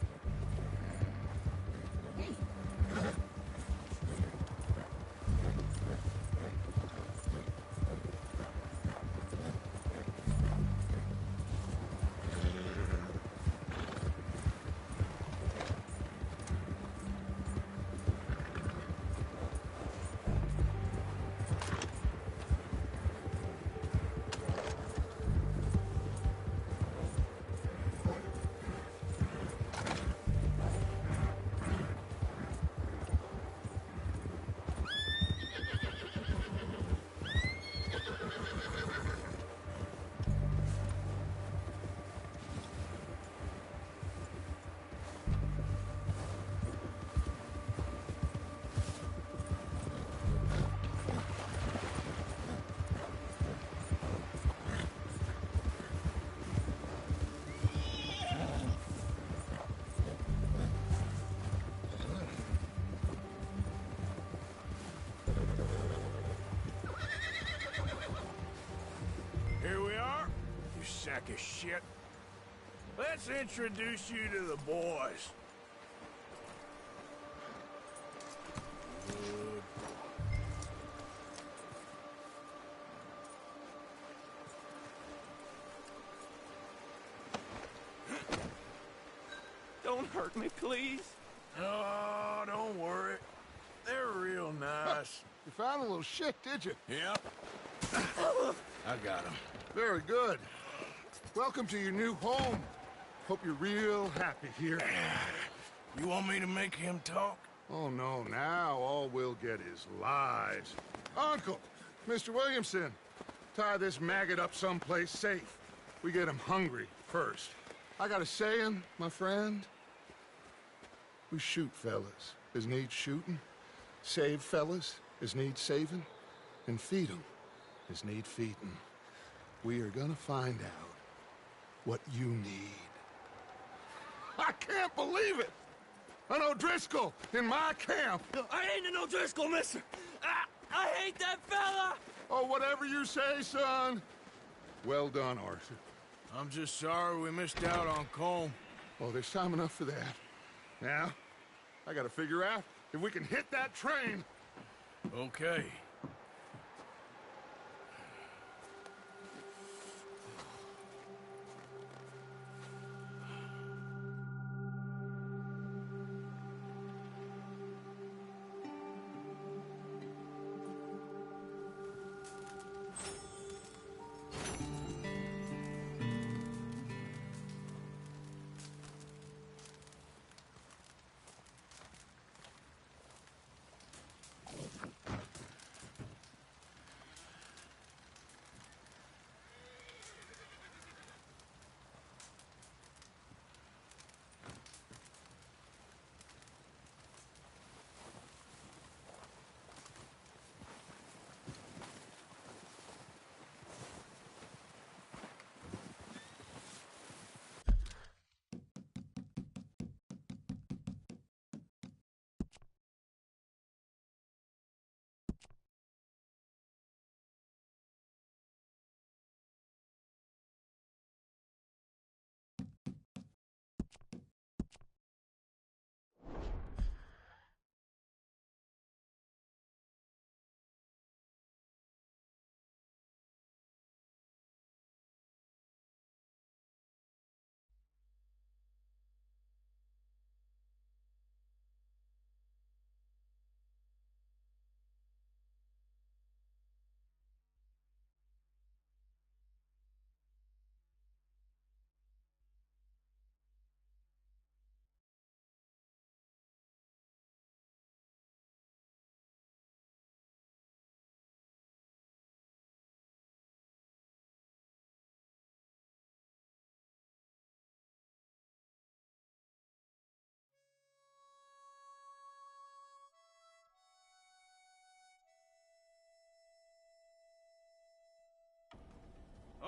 Here we are, you sack of shit. Let's introduce you to the boys. Good. Don't hurt me, please. Oh, don't worry. They're real nice. You found a little shit, did you? Yep. I got him. Very good. Welcome to your new home. Hope you're real happy here. You want me to make him talk? Oh, no, now all we'll get is lies. Uncle, Mr. Williamson, tie this maggot up someplace safe. We get him hungry first. I got a saying, my friend. We shoot fellas as need shooting, save fellas as need saving, and feed 'em as need feeding. We are gonna find out what you need. I can't believe it! An O'Driscoll in my camp! I ain't an O'Driscoll, mister! I hate that fella! Oh, whatever you say, son. Well done, Arthur. I'm just sorry we missed out on Colm. Oh, there's time enough for that. Now, I gotta figure out if we can hit that train. Okay.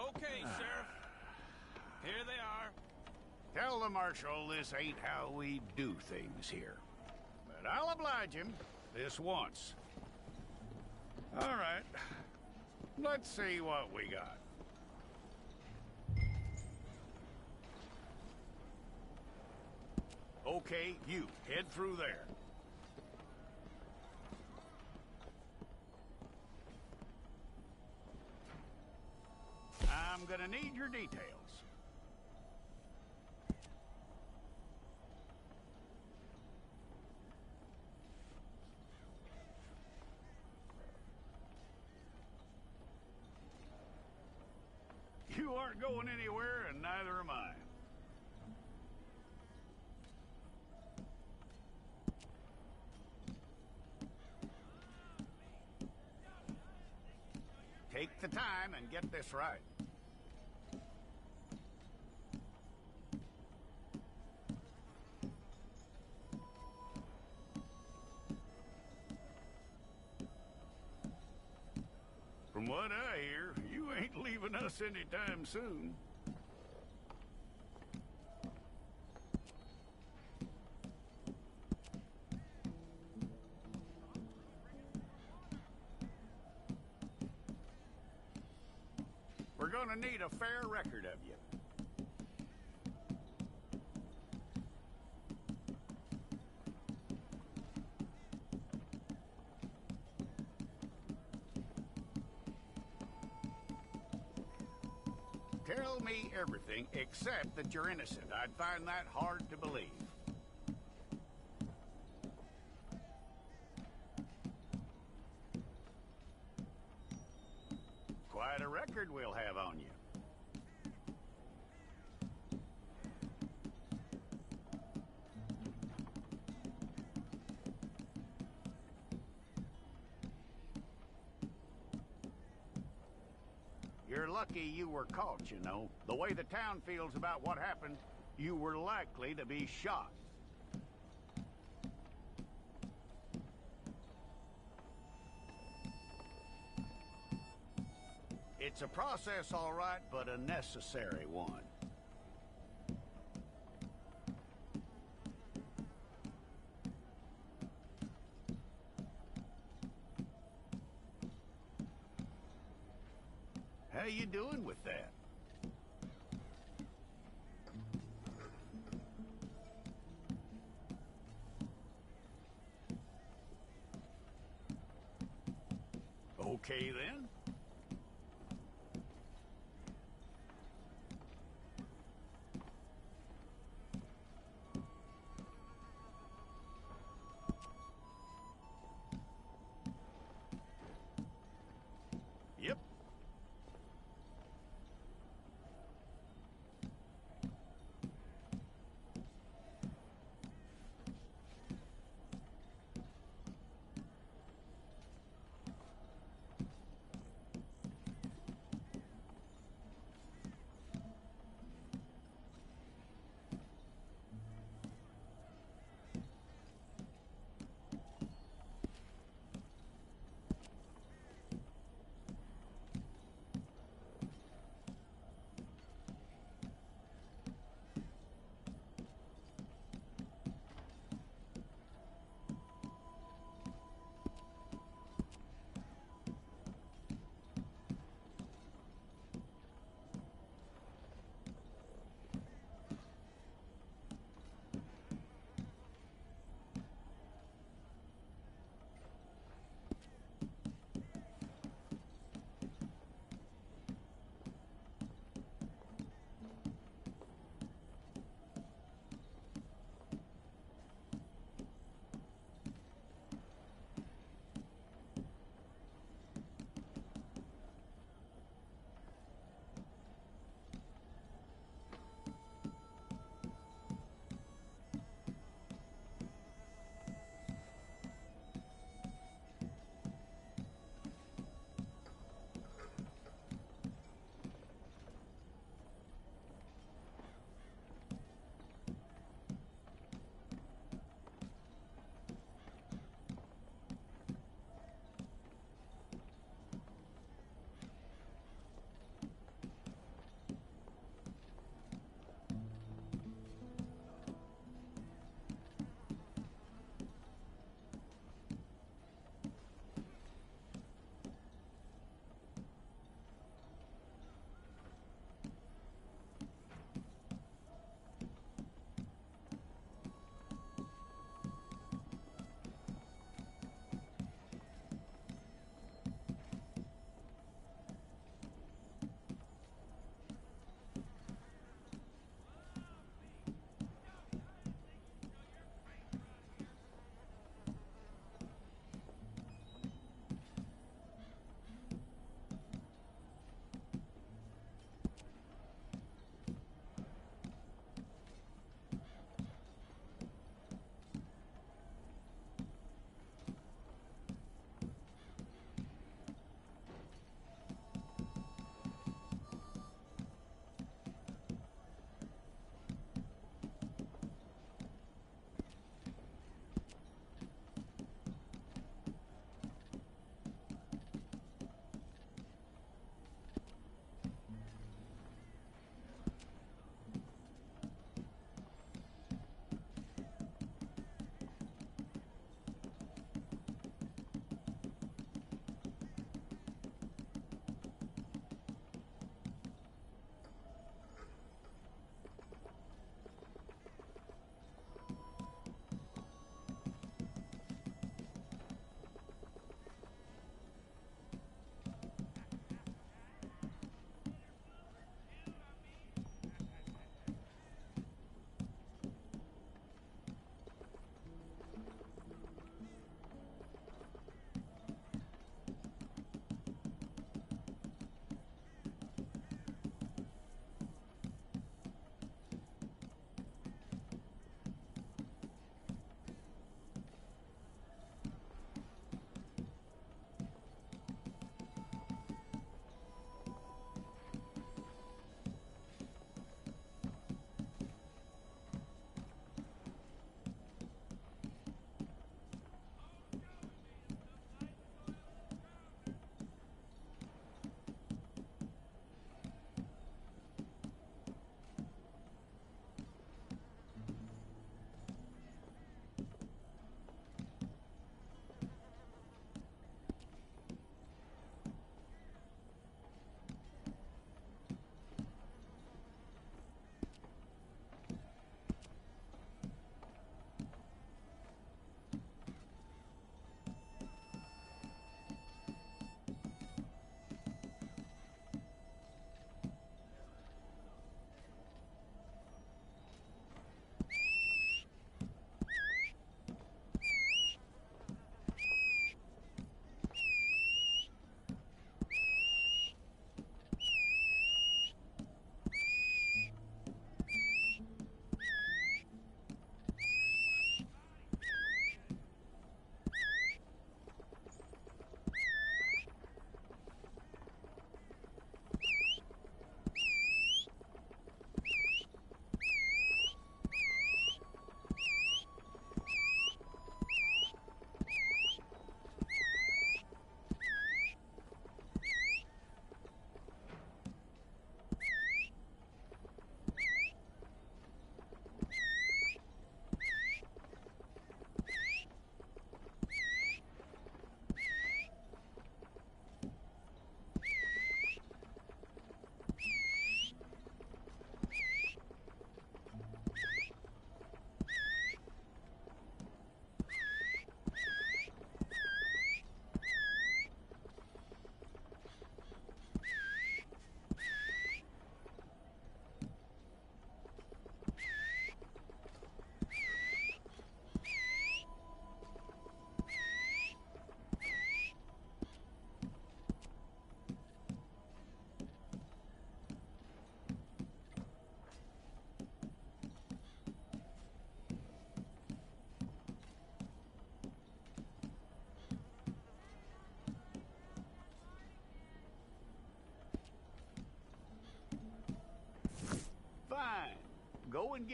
Okay, Sheriff. Here they are. Tell the Marshal this ain't how we do things here. But I'll oblige him this once. All right. Let's see what we got. Okay, you head through there. I'm gonna need your details. You aren't going anywhere, and neither am I. Take the time and get this right. From what I hear, you ain't leaving us anytime soon. We're gonna need a fair record of you. Tell me everything except that you're innocent. I'd find that hard to believe. Quite a record we'll have on you. You're lucky you were caught, you know. The way the town feels about what happened, you were likely to be shot. It's a process, all right, but a necessary one. you doing with that? Okay, then. Yep.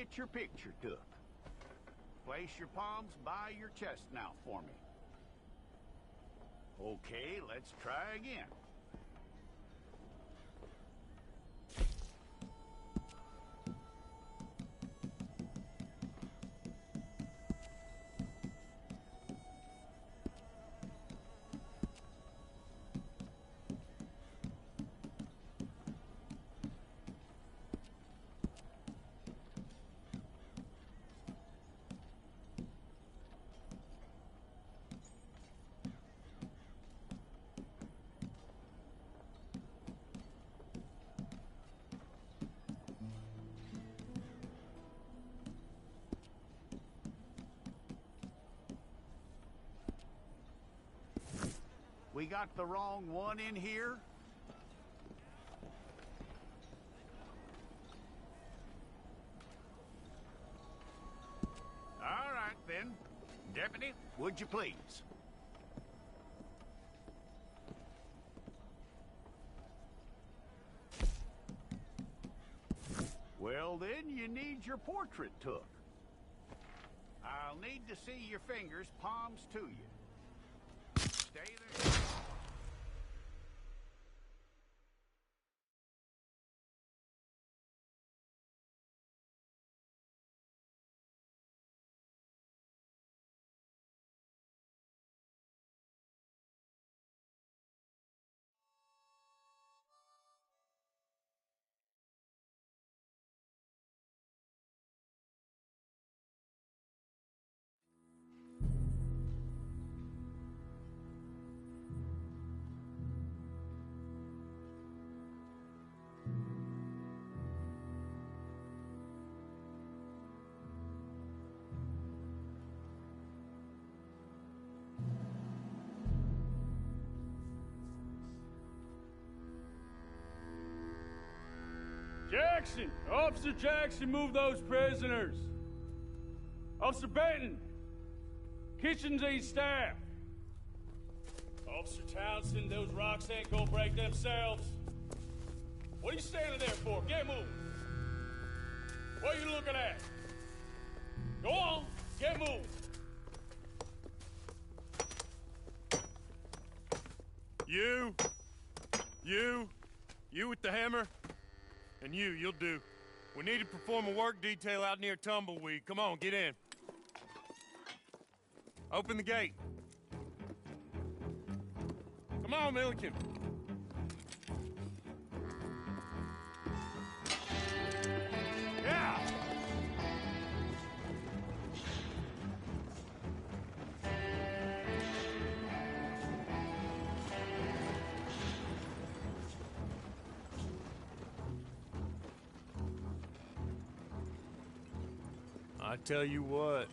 get your picture took. Place your palms by your chest now for me. Okay, let's try again. We got the wrong one in here? All right, then. Deputy, would you please? Well, then, you need your portrait took. I'll need to see your fingers, palms to you. Stay there. Jackson! Officer Jackson, move those prisoners! Officer Benton! Kitchens aid staff! Officer Townsend, those rocks ain't gonna break themselves. What are you standing there for? Get moving! What are you looking at? Go on, get moving! You with the hammer? And you'll do. We need to perform a work detail out near Tumbleweed. Come on, get in. Open the gate. Come on, Milliken. Yeah! I tell you what,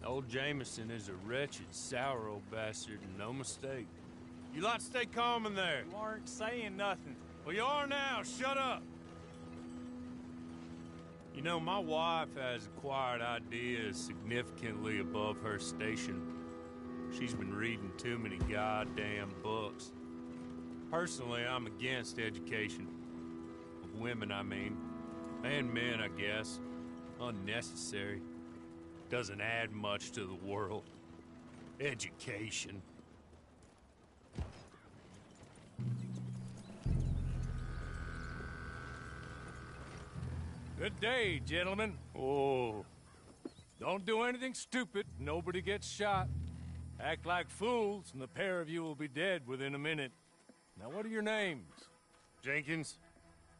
old Jameson is a wretched, sour old bastard, and no mistake. You lot stay calm in there. You aren't saying nothing. Well, you are now. Shut up. You know, my wife has acquired ideas significantly above her station. She's been reading too many goddamn books. Personally, I'm against education. Of women, I mean. And men, I guess. Unnecessary. Doesn't add much to the world. Education. Good day, gentlemen. Oh. Don't do anything stupid. Nobody gets shot. Act like fools, and the pair of you will be dead within a minute. Now, what are your names? Jenkins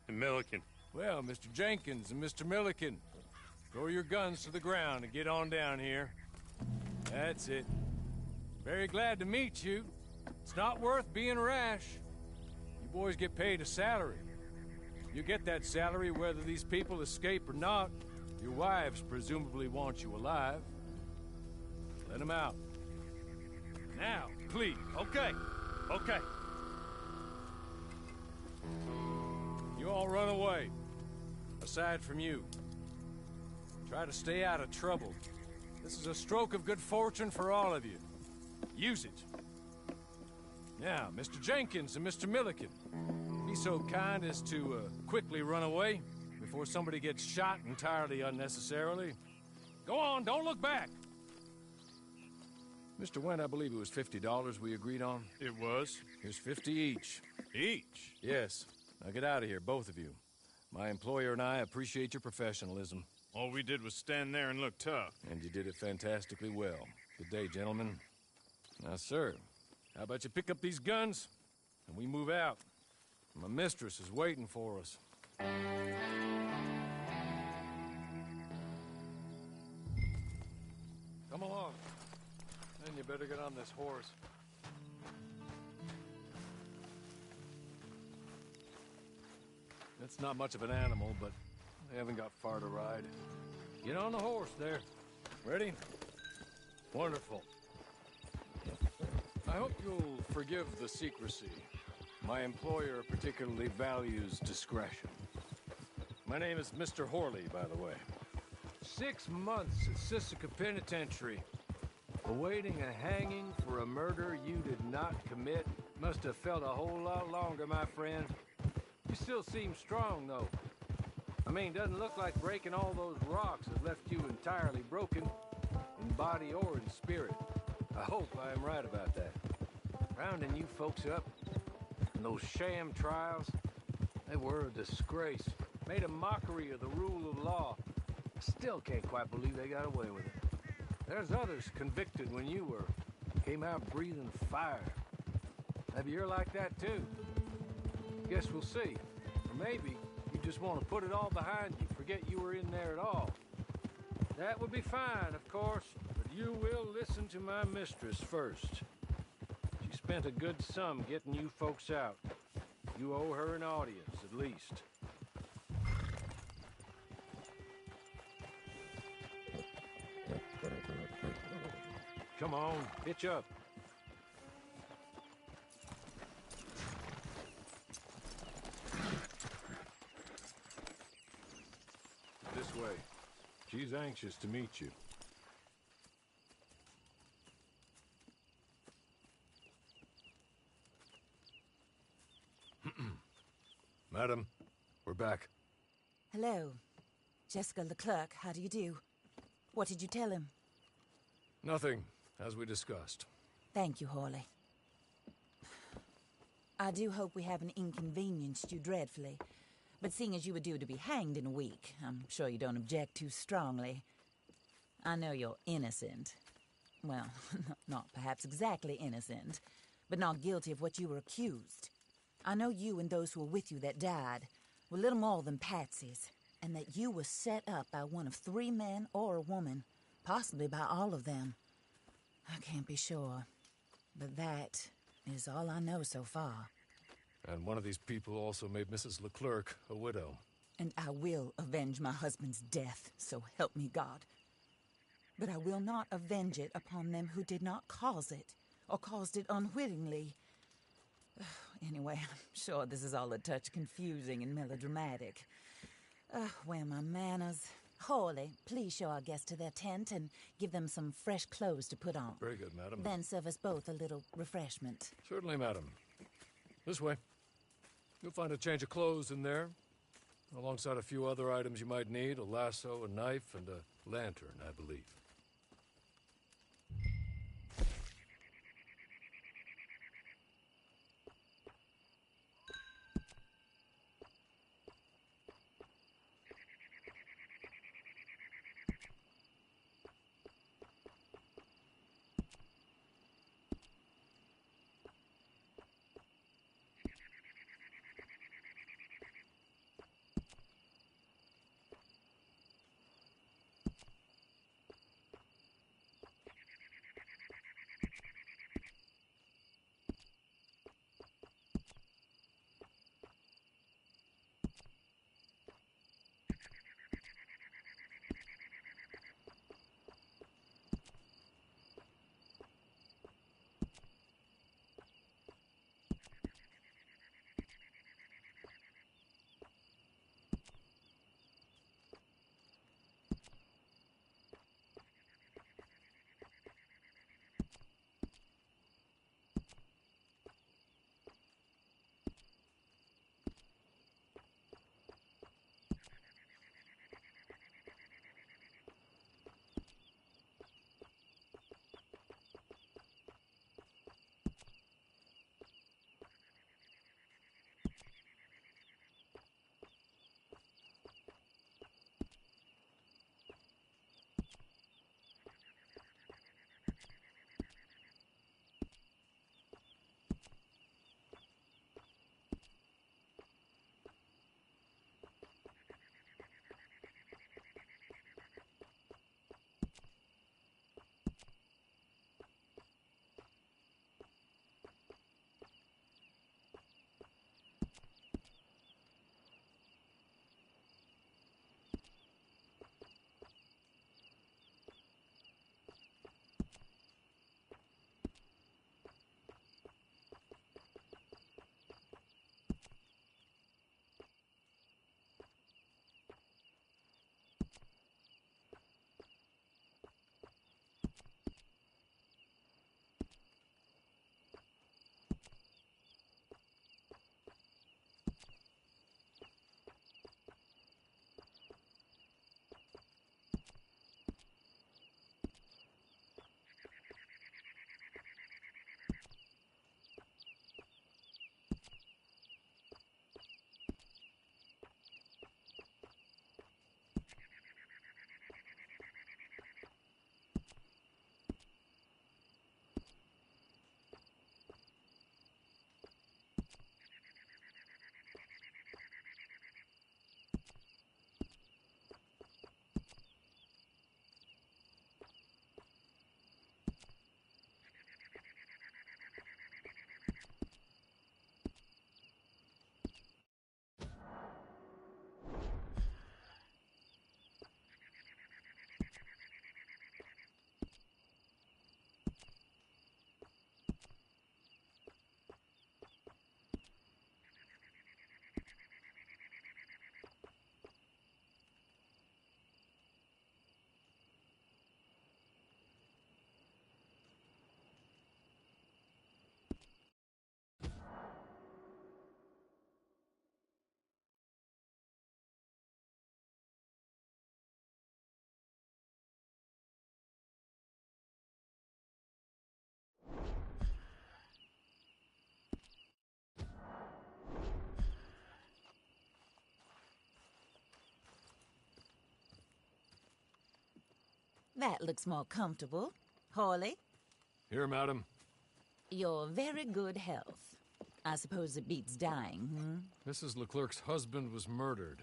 and Milliken. Well, Mr. Jenkins and Mr. Milliken, throw your guns to the ground and get on down here. That's it. Very glad to meet you. It's not worth being rash. You boys get paid a salary. You get that salary whether these people escape or not. Your wives presumably want you alive. Let them out. Now, please. Okay. Okay. You all run away. Aside from you. Try to stay out of trouble. This is a stroke of good fortune for all of you. Use it. Now, Mr. Jenkins and Mr. Milliken, be so kind as to quickly run away before somebody gets shot entirely unnecessarily. Go on, don't look back! Mr. Wendt, I believe it was $50 we agreed on. It was? Here's 50 each. Each? Yes. Now get out of here, both of you. My employer and I appreciate your professionalism. All we did was stand there and look tough. And you did it fantastically well. Good day, gentlemen. Now, sir, how about you pick up these guns, and we move out? My mistress is waiting for us. Come along. Then you better get on this horse. It's not much of an animal, but they haven't got far to ride. Get on the horse there. Ready? Wonderful. I hope you'll forgive the secrecy. My employer particularly values discretion. My name is Mr. Horley, by the way. 6 months at Sisika Penitentiary. Awaiting a hanging for a murder you did not commit. Must have felt a whole lot longer, my friend. You still seem strong, though. I mean, doesn't look like breaking all those rocks have left you entirely broken, in body or in spirit. I hope I am right about that. Rounding you folks up, and those sham trials, they were a disgrace. Made a mockery of the rule of law. I still can't quite believe they got away with it. There's others convicted when you were. Came out breathing fire. Maybe you're like that too. Guess we'll see. Or maybe you just want to put it all behind you, forget you were in there at all. That would be fine, of course, but you will listen to my mistress first. She spent a good sum getting you folks out. You owe her an audience, at least. Come on, hitch up. This way. She's anxious to meet you. Madam, we're back. Hello. Jessica Leclerc, how do you do? What did you tell him? Nothing, as we discussed. Thank you, Horley. I do hope we haven't inconvenienced you dreadfully. But seeing as you were due to be hanged in a week, I'm sure you don't object too strongly. I know you're innocent. Well, not perhaps exactly innocent, but not guilty of what you were accused. I know you and those who were with you that died were little more than patsies, and that you were set up by one of 3 men or a woman, possibly by all of them. I can't be sure, but that is all I know so far. And one of these people also made Mrs. Leclerc a widow. And I will avenge my husband's death, so help me God. But I will not avenge it upon them who did not cause it, or caused it unwittingly. Anyway, I'm sure this is all a touch confusing and melodramatic. Where are my manners? Horley, please show our guests to their tent and give them some fresh clothes to put on. Very good, madam. Then serve us both a little refreshment. Certainly, madam. This way. You'll find a change of clothes in there, alongside a few other items you might need, a lasso, a knife, and a lantern, I believe. That looks more comfortable. Hawley? Here, madam. Your very good health. I suppose it beats dying, Mrs. Leclerc's husband was murdered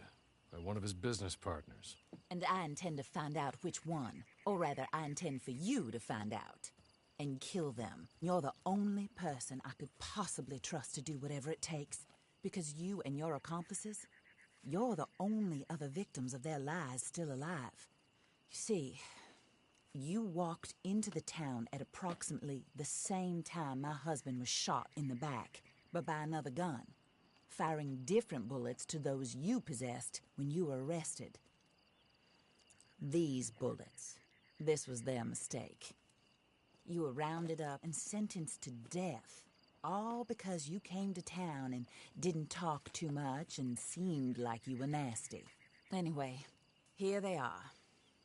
by one of his business partners. And I intend to find out which one. Or rather, I intend for you to find out. And kill them. You're the only person I could possibly trust to do whatever it takes. Because you and your accomplices, you're the only other victims of their lies still alive. You see, you walked into the town at approximately the same time my husband was shot in the back, but by another gun, firing different bullets to those you possessed when you were arrested. These bullets, this was their mistake. You were rounded up and sentenced to death, all because you came to town and didn't talk too much and seemed like you were nasty. Anyway, here they are,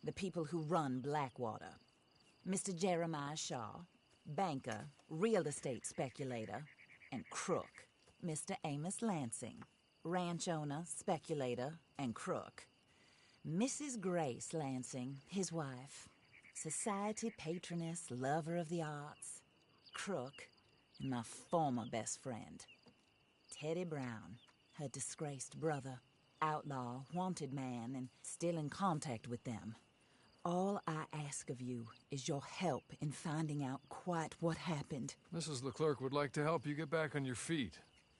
the people who run Blackwater. Mr. Jeremiah Shaw, banker, real estate speculator, and crook. Mr. Amos Lansing, ranch owner, speculator, and crook. Mrs. Grace Lansing, his wife, society patroness, lover of the arts, crook, and my former best friend, Teddy Brown, her disgraced brother, outlaw, wanted man, and still in contact with them. All I ask of you is your help in finding out quite what happened. Mrs. Leclerc would like to help you get back on your feet.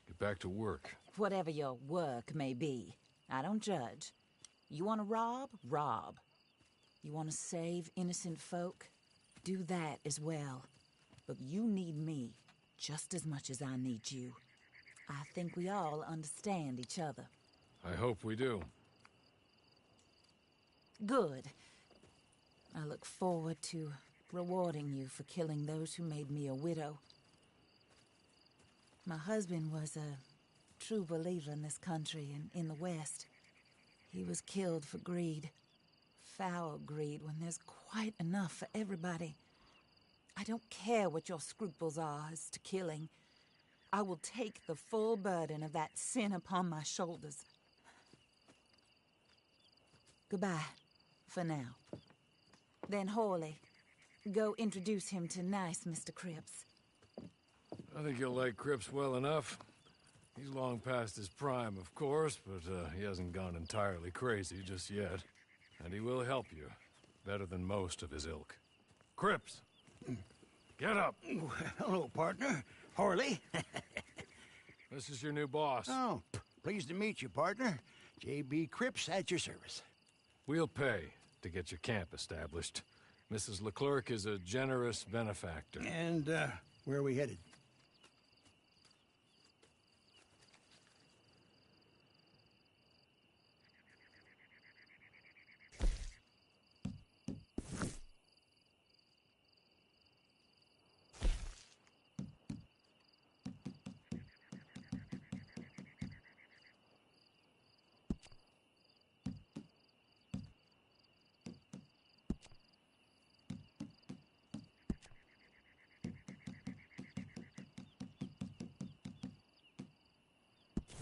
Get back to work. Whatever your work may be, I don't judge. You want to rob? Rob. You want to save innocent folk? Do that as well. But you need me just as much as I need you. I think we all understand each other. I hope we do. Good. I look forward to rewarding you for killing those who made me a widow. My husband was a true believer in this country and in the West. He was killed for greed. Foul greed when there's quite enough for everybody. I don't care what your scruples are as to killing. I will take the full burden of that sin upon my shoulders. Goodbye, for now. Then Hawley, go introduce him to nice Mr. Cripps. I think you'll like Cripps well enough. He's long past his prime, of course, but he hasn't gone entirely crazy just yet. And he will help you, better than most of his ilk. Cripps! Get up! Hello, partner. Harley. This is your new boss. Oh, pleased to meet you, partner. J.B. Cripps at your service. We'll pay to get your camp established. Mrs. Leclerc is a generous benefactor. And, where are we headed?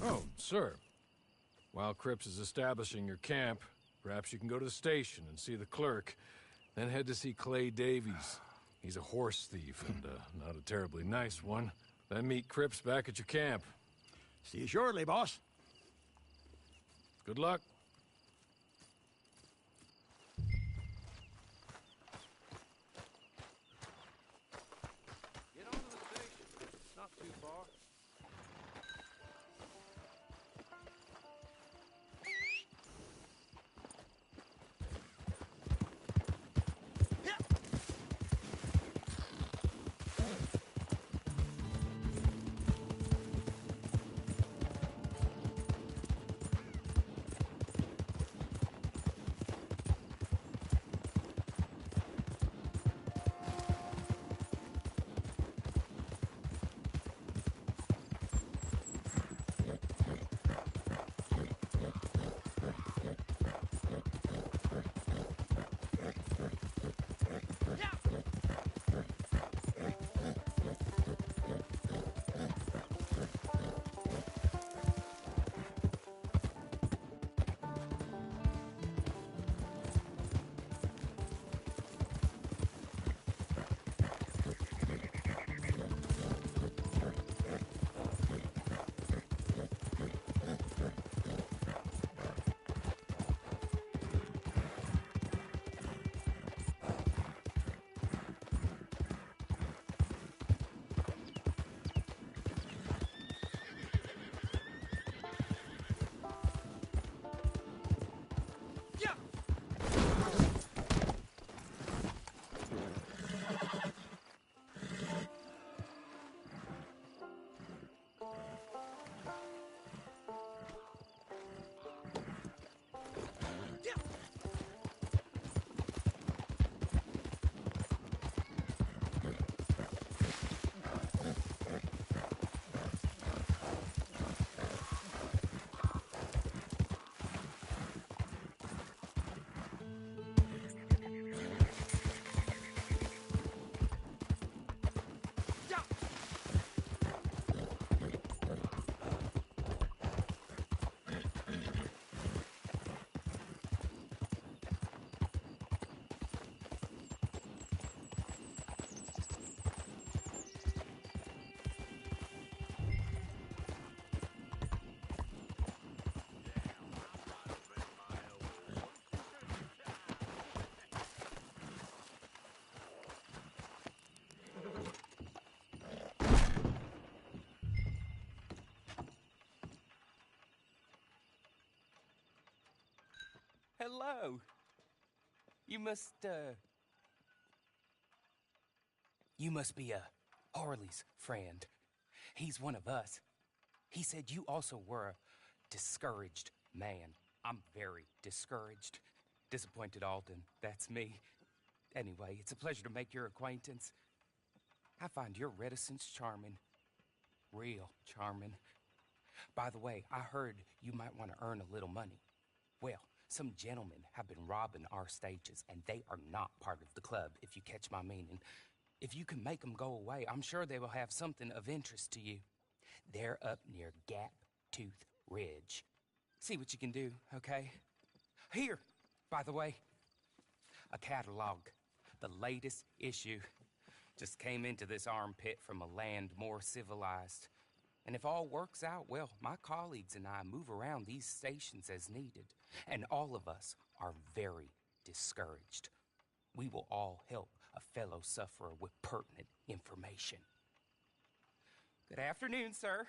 Oh, sir. While Cripps is establishing your camp, perhaps you can go to the station and see the clerk, then head to see Clay Davies. He's a horse thief, and not a terribly nice one. Then meet Cripps back at your camp. See you shortly, boss. Good luck. Get on to the station. It's not too far. Hello. You must be Harley's friend. He's one of us. He said you also were a discouraged man. I'm very discouraged. Disappointed Alden, that's me. Anyway, it's a pleasure to make your acquaintance. I find your reticence charming. Real charming. By the way, I heard you might want to earn a little money. Well, some gentlemen have been robbing our stages, and they are not part of the club, if you catch my meaning. If you can make them go away, I'm sure they will have something of interest to you. They're up near Gap Tooth Ridge. See what you can do, okay? Here, by the way, a catalog. The latest issue. Just came into this armpit from a land more civilized. And if all works out, well, my colleagues and I move around these stations as needed. And all of us are very discouraged. We will all help a fellow sufferer with pertinent information. Good afternoon, sir.